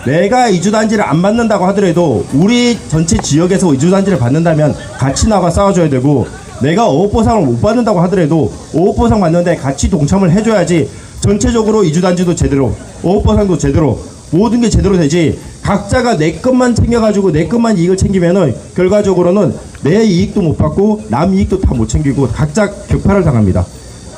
내가 이주단지를 안 받는다고 하더라도 우리 전체 지역에서 이주단지를 받는다면 같이 나가 싸워줘야 되고 내가 어업보상을 못 받는다고 하더라도 어업보상 받는데 같이 동참을 해줘야지 전체적으로 이주단지도 제대로 어업보상도 제대로 모든 게 제대로 되지 각자가 내 것만 챙겨가지고 내 것만 이익을 챙기면은 결과적으로는 내 이익도 못 받고 남 이익도 다 못 챙기고 각자 격파를 당합니다.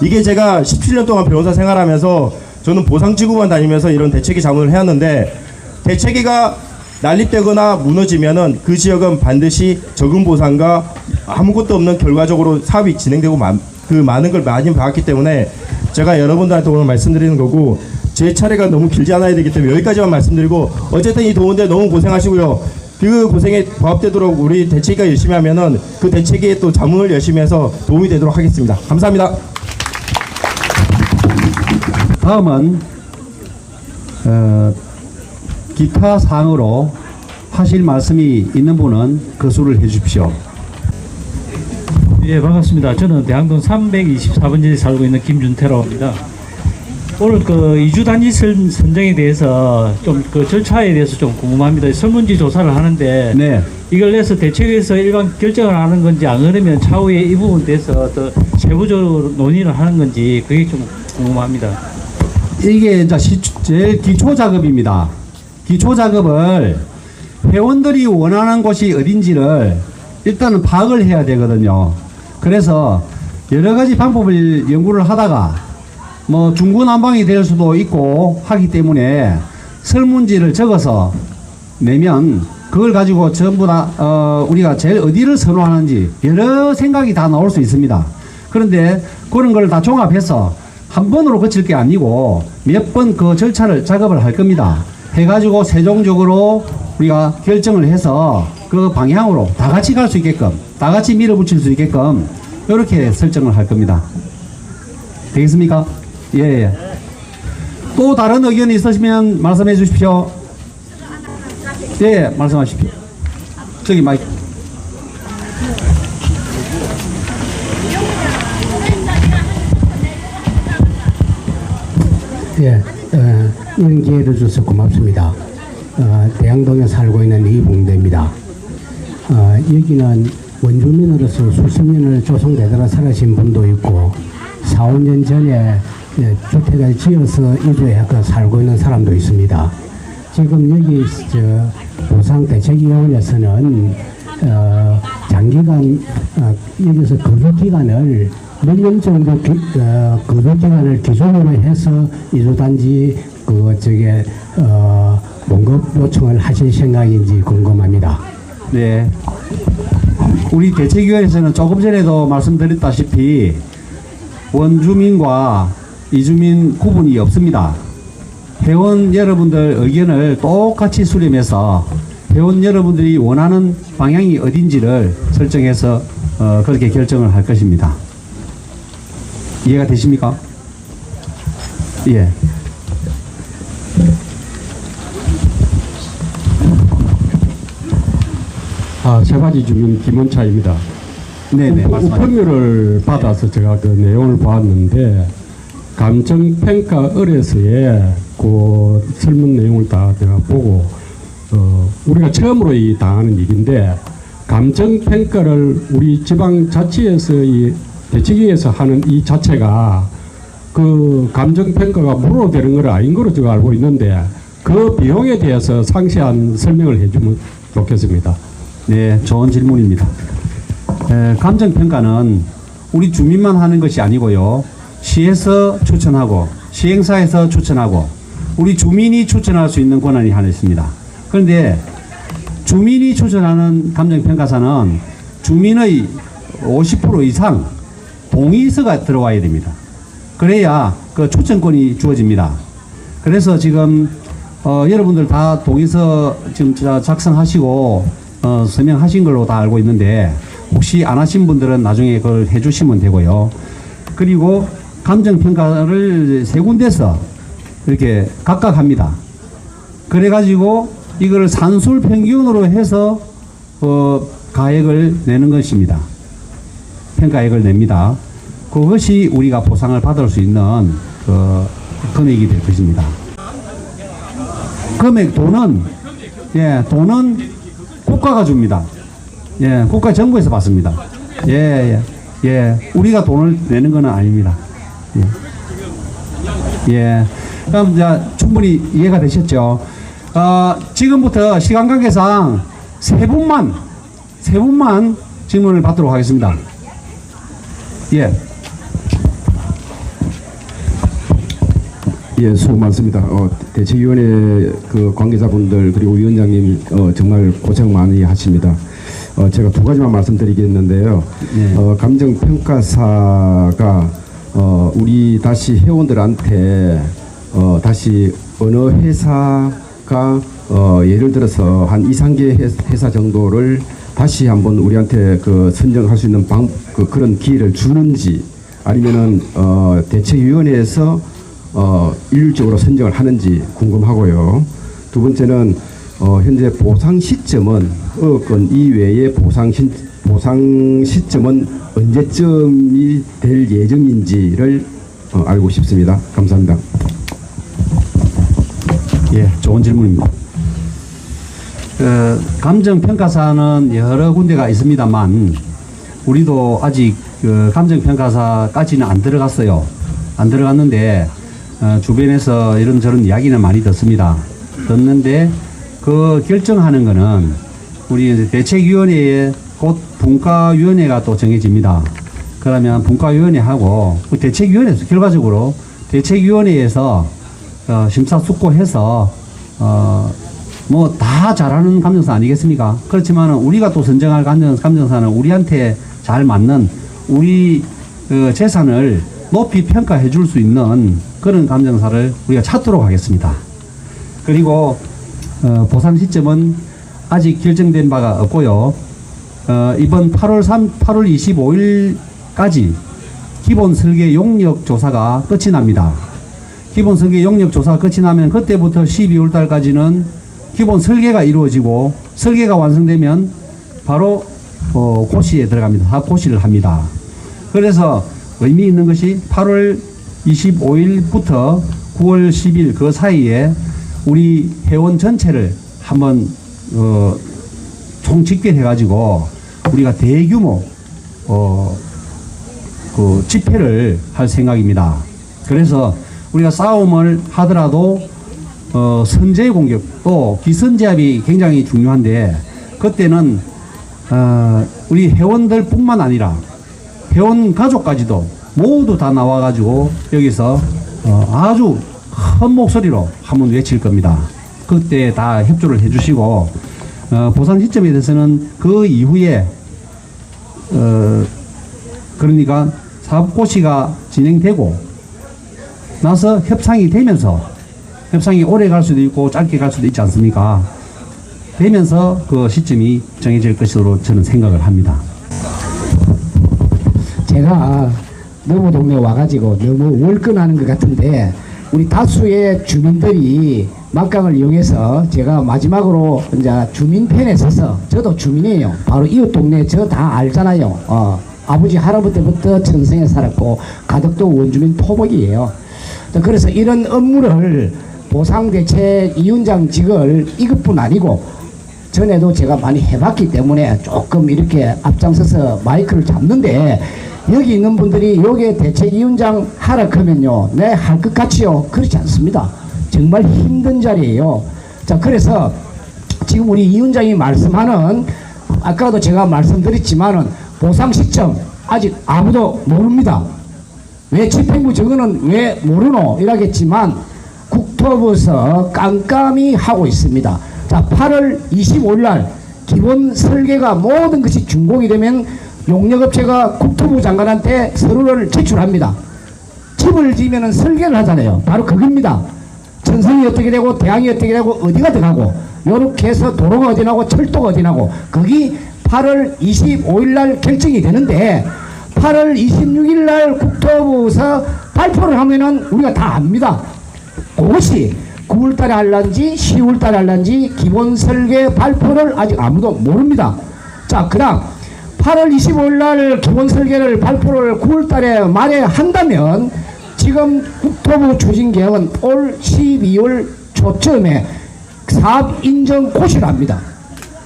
이게 제가 17년 동안 변호사 생활하면서 저는 보상지구만 다니면서 이런 대책위 자문을 해왔는데 대책위가 난립되거나 무너지면은 그 지역은 반드시 적은 보상과 아무것도 없는 결과적으로 사업이 진행되고 많은 걸 많이 봐왔기 때문에 제가 여러분들한테 오늘 말씀드리는 거고 제 차례가 너무 길지 않아야 되기 때문에 여기까지만 말씀드리고 어쨌든 이 더운데 너무 고생하시고요. 그 고생에 부합되도록 우리 대책위가 열심히 하면은 그 대책위에 또 자문을 열심히 해서 도움이 되도록 하겠습니다. 감사합니다. 다음은 기타 사항으로 하실 말씀이 있는 분은 거수를 해 주십시오. 예, 반갑습니다. 저는 대학동 324번지에 살고 있는 김준태라고 합니다. 오늘 그 이주단지 선정에 대해서 좀 그 절차에 대해서 좀 궁금합니다. 설문지 조사를 하는데 네. 이걸 내서 대책에서 일반 결정을 하는 건지 안 그러면 차후에 이 부분에 대해서 더 세부적으로 논의를 하는 건지 그게 좀 궁금합니다. 이게 이제 제일 기초 작업입니다. 기초 작업을 회원들이 원하는 곳이 어딘지를 일단은 파악을 해야 되거든요. 그래서 여러 가지 방법을 연구를 하다가 뭐 중구난방이 될 수도 있고 하기 때문에 설문지를 적어서 내면 그걸 가지고 전부 다 우리가 제일 어디를 선호하는지 여러 생각이 다 나올 수 있습니다. 그런데 그런 걸 다 종합해서 한 번으로 거칠 게 아니고 몇 번 그 절차를 작업을 할 겁니다. 해가지고 최종적으로 우리가 결정을 해서 그 방향으로 다 같이 갈 수 있게끔 다 같이 밀어붙일 수 있게끔 이렇게 설정을 할 겁니다. 되겠습니까? 예. 또 다른 의견이 있으시면 말씀해 주십시오. 예, 말씀하십시오. 저기 마이크. 예, 이런 기회를 줘서 고맙습니다. 대양동에 살고 있는 이봉대입니다. 여기는 원주민으로서 수십 년을 조성되돌아 살아신 분도 있고 4, 5년 전에 주택을 지어서 이주해서 살고 있는 사람도 있습니다. 지금 여기 보상대책위원회에서는 장기간 여기서 거주기간을 몇 년 정도 거주기간을 기준으로 해서 이주단지 봉급 요청을 하실 생각인지 궁금합니다. 네. 우리 대책위원회에서는 조금 전에도 말씀드렸다시피 원주민과 이주민 구분이 없습니다. 회원 여러분들 의견을 똑같이 수렴해서 회원 여러분들이 원하는 방향이 어딘지를 설정해서 그렇게 결정을 할 것입니다. 이해가 되십니까? 예. 세바지 주민 김원차입니다. 네네, 말씀하세요. 우편료를 받아서 제가 그 내용을 보았는데 감정평가 의뢰서에 그 설문 내용을 다 제가 보고 우리가 처음으로 이 당하는 일인데 감정평가를 우리 지방자치에서 이 대책위에서 하는 이 자체가 그 감정평가가 무료로 되는 건 아닌 거로 제가 알고 있는데 그 비용에 대해서 상세한 설명을 해주면 좋겠습니다. 네, 좋은 질문입니다. 감정평가는 우리 주민만 하는 것이 아니고요. 시에서 추천하고 시행사에서 추천하고 우리 주민이 추천할 수 있는 권한이 하나 있습니다. 그런데 주민이 추천하는 감정평가사는 주민의 50% 이상 동의서가 들어와야 됩니다. 그래야 그 추천권이 주어집니다. 그래서 지금 여러분들 다 동의서 지금 작성하시고 서명하신 걸로 다 알고 있는데 혹시 안 하신 분들은 나중에 그걸 해주시면 되고요. 그리고 감정평가를 세 군데서 이렇게 각각 합니다. 그래가지고 이거를 산술평균으로 해서 가액을 내는 것입니다. 평가액을 냅니다. 그것이 우리가 보상을 받을 수 있는 금액이 될 것입니다. 돈은 국가가 줍니다. 예, 국가 정부에서 받습니다. 예. 우리가 돈을 내는 것은 아닙니다. 예. 그럼 이제 충분히 이해가 되셨죠? 지금부터 시간 관계상 세 분만 질문을 받도록 하겠습니다. 예. 예, 수고 많습니다. 대책위원회 그 관계자분들 그리고 위원장님 정말 고생 많이 하십니다. 제가 두 가지만 말씀드리겠는데요. 네. 감정평가사가 우리 다시 회원들한테 다시 어느 회사가 예를 들어서 한 2~3개 회사 정도를 다시 한번 우리한테 선정할 수 있는 그런 기회를 주는지 아니면은 대책위원회에서 일률적으로 선정을 하는지 궁금하고요. 두 번째는 현재 보상 시점은 어건 이외의 보상 시점은 언제쯤이 될 예정인지를 알고 싶습니다. 감사합니다. 예, 좋은 질문입니다. 감정평가사는 여러 군데가 있습니다만 우리도 아직 감정평가사까지는 안 들어갔어요. 안 들어갔는데 주변에서 이런저런 이야기는 많이 듣는데 그 결정하는 거는 우리 대책위원회에 곧 분과위원회가 또 정해집니다. 그러면 분과위원회하고 대책위원회에서 결과적으로 대책위원회에서 심사숙고해서 뭐 다 잘하는 감정사 아니겠습니까? 그렇지만 우리가 또 선정할 감정사는 우리한테 잘 맞는 우리 재산을 높이 평가해 줄 수 있는 그런 감정사를 우리가 찾도록 하겠습니다. 그리고 보상 시점은 아직 결정된 바가 없고요. 이번 8월 25일까지 기본 설계 용역 조사가 끝이 납니다. 기본 설계 용역 조사가 끝이 나면 그때부터 12월 달까지는 기본 설계가 이루어지고 설계가 완성되면 바로 고시에 들어갑니다. 고시를 합니다. 그래서 의미 있는 것이 8월 25일부터 9월 10일 그 사이에 우리 회원 전체를 한번 총집계해가지고 우리가 대규모 그 집회를 할 생각입니다. 그래서 우리가 싸움을 하더라도 선제 공격 또 기선제압이 굉장히 중요한데 그때는 우리 회원들뿐만 아니라 회원 가족까지도 모두 다 나와가지고 여기서 아주 큰 목소리로 한번 외칠 겁니다. 그때 다 협조를 해주시고 보상 시점에 대해서는 그 이후에 그러니까 사업고시가 진행되고 나서 협상이 되면서 협상이 오래 갈 수도 있고 짧게 갈 수도 있지 않습니까? 되면서 그 시점이 정해질 것으로 저는 생각을 합니다. 제가 너무 동네 와가지고 너무 월권하는 것 같은데 우리 다수의 주민들이 막강을 이용해서 제가 마지막으로 이제 주민편에 서서 저도 주민이에요. 바로 이웃 동네 저 다 알잖아요. 아버지 할아버지 때부터 천성에 살았고 가덕도 원주민 토목이에요. 그래서 이런 업무를 보상대책위원장직을 이것뿐 아니고 전에도 제가 많이 해봤기 때문에 조금 이렇게 앞장서서 마이크를 잡는데 여기 있는 분들이 요게 대책위원장 하라 하면요 네 할 것 같지요? 그렇지 않습니다. 정말 힘든 자리예요. 자 그래서 지금 우리 위원장이 말씀하는 아까도 제가 말씀드렸지만은 보상 시점 아직 아무도 모릅니다. 왜 집행부 저거는 왜 모르노 이라겠지만 국토부에서 깜깜이 하고 있습니다. 자 8월 25일 날 기본 설계가 모든 것이 준공이 되면 용역업체가 국토부 장관한테 서류를 제출합니다. 집을 지으면 설계를 하잖아요. 바로 그겁니다. 천성이 어떻게 되고 대항이 어떻게 되고 어디가 들어가고 요렇게 해서 도로가 어디 나고 철도가 어디 나고 거기 8월 25일 날 결정이 되는데 8월 26일 날 국토부에서 발표를 하면은 우리가 다 압니다. 그것이 9월 달에 할란지 10월 달에 할란지 기본 설계 발표를 아직 아무도 모릅니다. 자, 그 다음 8월 25일 날 기본 설계를 발표를 9월 달에 말에 한다면 지금 국토부 추진계획은 올 12월 초쯤에 사업인정고시를 합니다.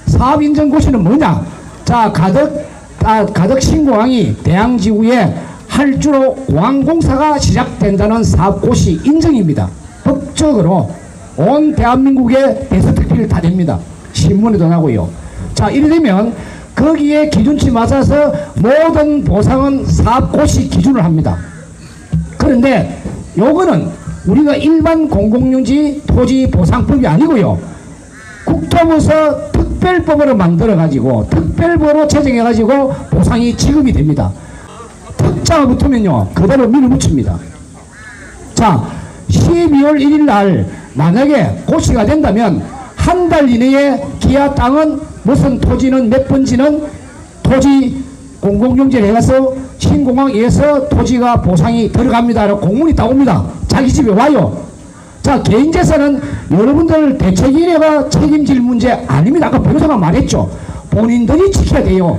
사업인정고시는 뭐냐? 자, 가덕 신공항이 대양지구에 할주로 공항공사가 시작된다는 사업고시 인정입니다. 법적으로 온 대한민국의 대서특필 다 됩니다. 신문에도 나고요. 자, 이래 되면 거기에 기준치 맞아서 모든 보상은 사업고시 기준을 합니다. 그런데 요거는 우리가 일반 공공용지 토지 보상법이 아니고요. 국토부에서 특별법으로 만들어가지고 특별법으로 제정해가지고 보상이 지급이 됩니다. 특자가 붙으면요 그대로 밀어붙입니다. 자 12월 1일 날 만약에 고시가 된다면 한 달 이내에 기아 땅은 무슨 토지는 몇 번지는 토지 공공용지를 해가서 신공항에서 토지가 보상이 들어갑니다. 라고 공문이 따옵니다. 자기 집에 와요. 자 개인재산은 여러분들 대책위원회가 책임질 문제 아닙니다. 아까 변호사가 말했죠. 본인들이 지켜야 돼요.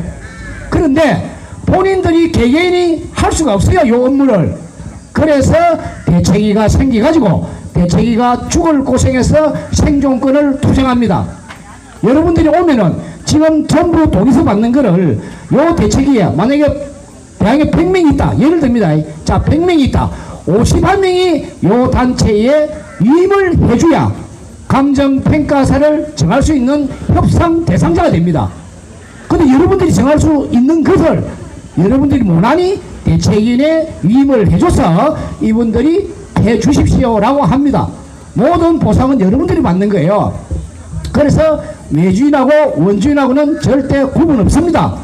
그런데 본인들이 개개인이 할 수가 없어요. 이 업무를. 그래서 대책위가 생겨가지고 대책위가 죽을 고생해서 생존권을 투쟁합니다. 여러분들이 오면은 지금 전부 동의서 받는 거를 요 대책위에 만약에 대학에 100명이 있다. 예를 듭니다. 자 100명이 있다. 51명이 요 단체에 위임을 해줘야 감정평가사를 정할 수 있는 협상 대상자가 됩니다. 근데 여러분들이 정할 수 있는 것을 여러분들이 못하니 대책위원회 위임을 해줘서 이분들이 해주십시오라고 합니다. 모든 보상은 여러분들이 받는 거예요. 그래서 외주인하고 원주인하고는 절대 구분 없습니다.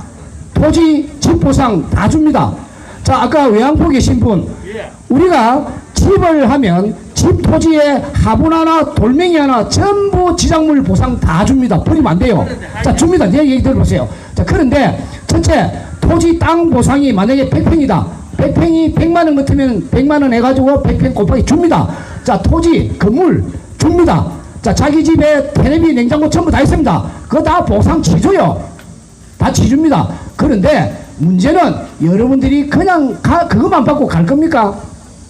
토지 집보상 다 줍니다. 자 아까 외항포 계신 분 우리가 집을 하면 집 토지에 화분 하나 돌멩이 하나 전부 지작물 보상 다 줍니다. 버리면 안 돼요. 자 줍니다. 내 얘기 들어보세요. 자 그런데 전체 토지 땅 보상이 만약에 100평이다. 100평이 100만원 같으면 100만원 해가지고 100평 곱하기 줍니다. 자 토지 건물 줍니다. 자 자기 집에 테레비 냉장고 전부 다 있습니다. 그거 다 보상 지줘요. 다 지줍니다. 그런데 문제는 여러분들이 그냥 그것만 받고 갈 겁니까?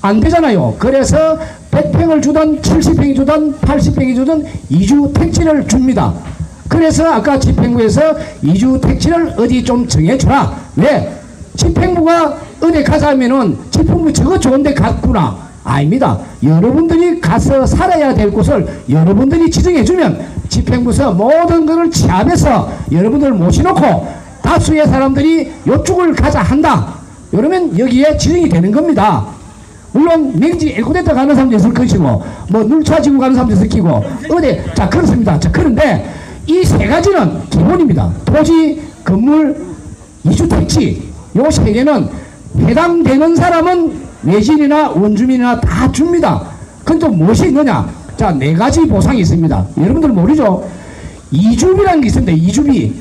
안 되잖아요. 그래서 100평을 주든 70평이 주든 80평이 주든 이주 택지를 줍니다. 그래서 아까 집행부에서 이주 택지를 어디 좀 정해주라. 왜? 집행부가 어디 가자 하면은 집행부 저거 좋은데 갔구나. 아닙니다. 여러분들이 가서 살아야 될 곳을 여러분들이 지정해주면 집행부에서 모든 것을 취합해서 여러분들 모셔놓고 다수의 사람들이 요쪽을 가자 한다. 그러면 여기에 지정이 되는 겁니다. 물론 맹지 에코데타 가는 사람도 있을 것이고 뭐 눌차지구 가는 사람도 있을 거고 어디 자 그렇습니다. 자 그런데 이 세 가지는 기본입니다. 토지, 건물, 이주택지 요 세 개는 해당되는 사람은 외진이나 원주민이나 다 줍니다. 그건 또 무엇이 있느냐? 자, 네 가지 보상이 있습니다. 여러분들 모르죠? 이주비라는 게 있습니다. 이주비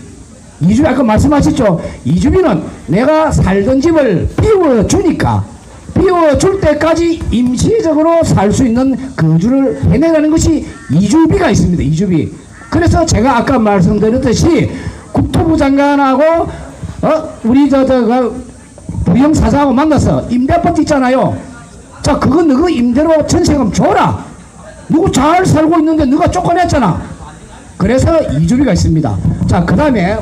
아까 말씀하셨죠? 이주비는 내가 살던 집을 비워주니까 비워줄 때까지 임시적으로 살 수 있는 거주를 해내라는 것이 이주비가 있습니다. 이주비. 그래서 제가 아까 말씀드렸듯이 국토부 장관하고 우리 부영사장하고 만나서 임대아파트 있잖아요. 자, 그거 너가 임대로 전세금 줘라. 누구 잘 살고 있는데 너가 쫓아냈잖아. 그래서 이주비가 있습니다. 자, 그 다음에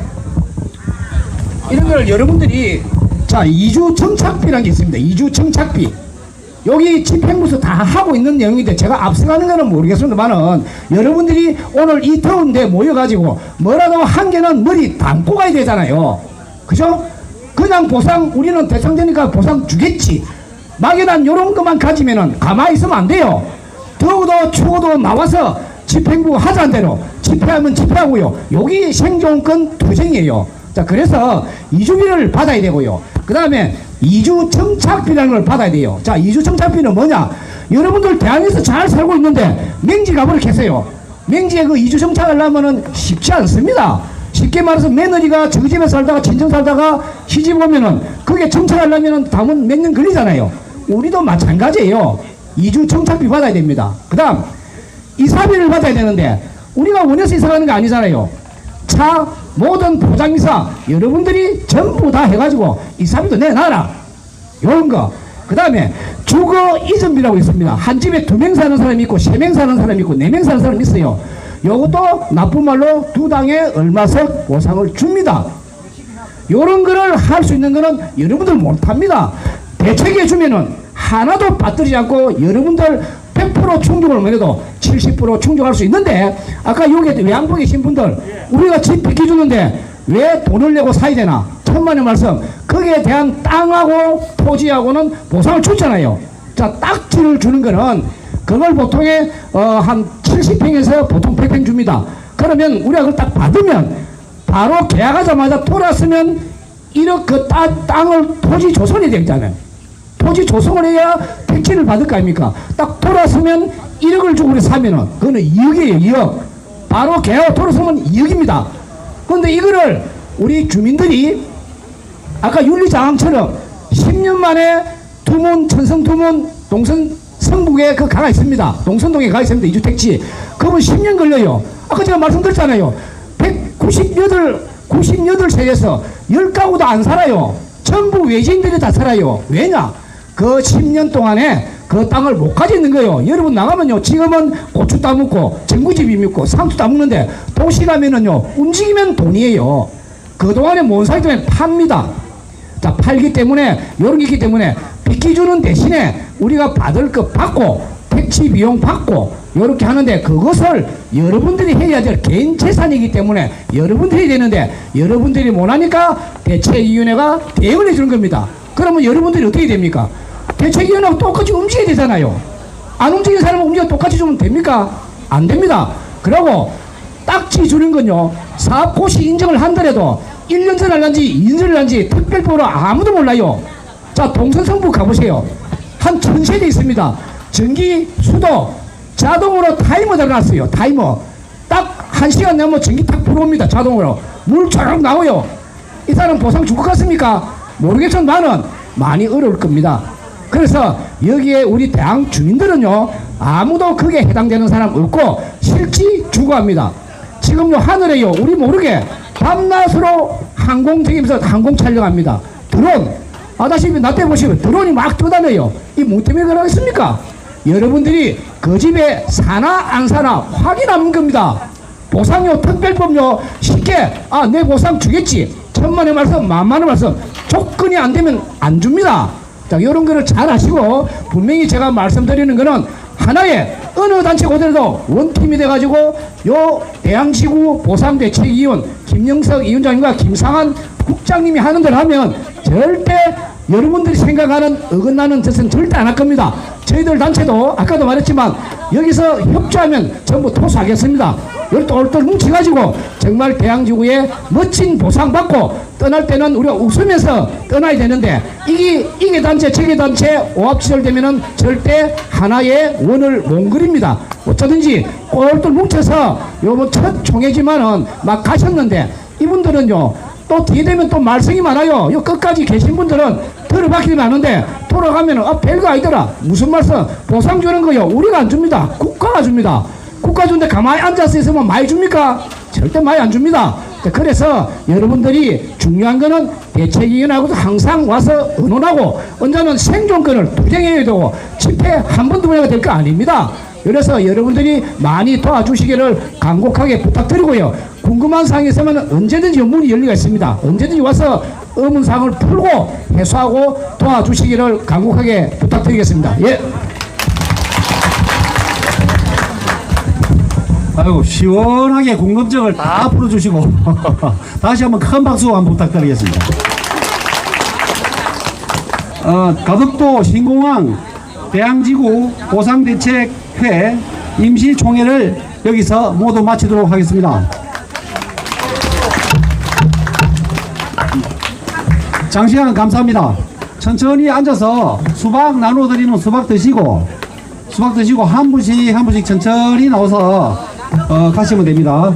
이런 걸 여러분들이 자, 이주 정착비라는 게 있습니다. 이주 정착비. 여기 집행부에서 다 하고 있는 내용인데 제가 앞서가는 거는 모르겠습니다만은 여러분들이 오늘 이 더운 데 모여가지고 뭐라도 한 개는 머리 담고 가야 되잖아요. 그죠? 그냥 보상 우리는 대상되니까 보상 주겠지. 막연한 요런 것만 가지면은 가만히 있으면 안 돼요. 더워도 추워도 나와서 집행부 하자는 대로 집회하면 집회하고요. 여기 생존권 투쟁이에요. 자, 그래서 이주비를 받아야 되고요. 그 다음에 이주 정착비라는 걸 받아야 돼요. 자, 이주 정착비는 뭐냐? 여러분들 대한에서 잘 살고 있는데 맹지 가버려 계세요. 맹지에 그 이주 정착하려면은 쉽지 않습니다. 쉽게 말해서 며느리가 저 집에 살다가 친정 살다가 시집 오면은 그게 정착하려면은 다음은 몇 년 걸리잖아요. 우리도 마찬가지예요. 이주 정착비 받아야 됩니다. 그 다음 이사비를 받아야 되는데 우리가 원해서 이사 가는 거 아니잖아요. 차 모든 보장이사 여러분들이 전부 다 해가지고 이사비도 내놔라. 요런 거. 그 다음에 주거 이전비라고 있습니다. 한 집에 2명 사는 사람이 있고 3명 사는 사람이 있고 4명 사는 사람이 있어요. 요것도 나쁜 말로 2당에 얼마씩 보상을 줍니다. 요런 거를 할 수 있는 거는 여러분들 못합니다. 대책해 주면은 하나도 빠뜨리지 않고 여러분들 100% 충족을 못해도 70% 충족할 수 있는데 아까 여기 외양포 계신 분들 우리가 집 비켜주는데 왜 돈을 내고 사야 되나? 천만의 말씀. 거기에 대한 땅하고 토지하고는 보상을 줬잖아요. 자, 딱지를 주는 거는 그걸 보통에 한 70평에서 보통 100평 줍니다. 그러면 우리가 그걸 딱 받으면 바로 계약하자마자 돌았으면 1억 그 땅을 토지 조성이 되잖아요. 토지 조성을 해야 택지를 받을 거 아닙니까? 딱 돌았으면 1억을 주고 우리 사면은 그거는 2억이에요. 2억. 바로 계약하고 돌았으면 2억입니다. 그런데 이거를 우리 주민들이 아까 윤리장항처럼 10년 만에 두문, 천성두문, 동선 성북에 그 가가 있습니다. 동선동에 가 있습니다. 이주택지. 그건 10년 걸려요. 아까 제가 말씀드렸잖아요. 198세에서 10가구도 안 살아요. 전부 외지인들이 다 살아요. 왜냐? 그 10년 동안에 그 땅을 못 가지는 거예요. 여러분 나가면요. 지금은 고추 따먹고 전구집이 묻고 상추 따먹는데 도시 가면은요. 움직이면 돈이에요. 그동안에 못 살기 때문에 팝니다. 자, 팔기 때문에 요런 게 있기 때문에 비켜주는 대신에 우리가 받을 거 받고 택지 비용 받고 요렇게 하는데 그것을 여러분들이 해야 될 개인 재산이기 때문에 여러분들이 해야 되는데 여러분들이 못하니까 대책위원회가 대응을 해주는 겁니다. 그러면 여러분들이 어떻게 됩니까? 대책위원회하고 똑같이 움직여야 되잖아요. 안 움직이는 사람은 움직여 똑같이 주면 됩니까? 안 됩니다. 그리고 딱지 주는 건요. 사업 고시 인정을 한더라도 1년 전에 할란지 2년 전에 할란지 특별법으로 아무도 몰라요. 자, 동선 성북 가보세요. 한 1000세대 있습니다. 전기, 수도, 자동으로 타이머 들어갔어요. 타이머. 딱 1시간 넘으면 전기 탁 불어옵니다. 자동으로. 물 쫙 나와요. 이 사람 보상 줄 것 같습니까? 모르겠지만 나는 많이 어려울 겁니다. 그래서 여기에 우리 대학 주민들은요. 아무도 그게 해당되는 사람 없고 실지 주고합니다. 지금요 하늘에요. 우리 모르게 밤낮으로 항공 튀기면서 항공 촬영합니다. 드론. 아다시피 나 때 보시면 드론이 막 떠다녀요. 이 뭐 때문에 그러겠습니까? 여러분들이 그 집에 사나 안 사나 확인하는 겁니다. 보상요 특별법요 쉽게 내 보상 주겠지. 1,000만의 말씀 10,000만의 말씀 조건이 안 되면 안 줍니다. 자, 이런 거를 잘 아시고 분명히 제가 말씀드리는 거는 하나의 어느 단체 고대로도 원팀이 돼가지고 요 대양지구 보상대책위원 김영석 위원장님과 김상한 국장님이 하는 대로 하면 절대 여러분들이 생각하는 어긋나는 짓은 절대 안 할 겁니다. 저희들 단체도 아까도 말했지만 여기서 협조하면 전부 토수하겠습니다. 똘똘 뭉쳐가지고 정말 대양지구에 멋진 보상받고 떠날 때는 우리가 웃으면서 떠나야 되는데 이게 단체 저게 단체 오합지졸 되면은 절대 하나의 원을 못 그립니다. 어쩌든지 똘똘 뭉쳐서 요번 첫 총회지만은 막 가셨는데 이분들은요 또 뒤에 되면 또 말썽이 많아요. 요 끝까지 계신 분들은 들어박히지 않은데 돌아가면은 별거 아니더라. 무슨 말씀 보상 주는 거요 우리가 안 줍니다. 국가가 줍니다. 국가 주는데 가만히 앉아서 있으면 많이 줍니까? 절대 많이 안 줍니다. 그래서 여러분들이 중요한 거는 대책위원회하고도 항상 와서 의논하고 언제는 생존권을 투쟁해야 되고 집회 한 번 두 번이나 될 거 아닙니다. 그래서 여러분들이 많이 도와주시기를 간곡하게 부탁드리고요. 궁금한 사항이 있으면 언제든지 문이 열리가 있습니다. 언제든지 와서 의문사항을 풀고 해소하고 도와주시기를 간곡하게 부탁드리겠습니다. 예. 아유, 시원하게 궁금증을 다 풀어주시고 다시 한번 큰 박수 한번 부탁드리겠습니다. 가덕도 신공항 대양지구 보상대책회 임시총회를 여기서 모두 마치도록 하겠습니다. 장시간 감사합니다. 천천히 앉아서 수박 나눠드리는 수박 드시고 한 분씩 천천히 나와서 가시면 됩니다.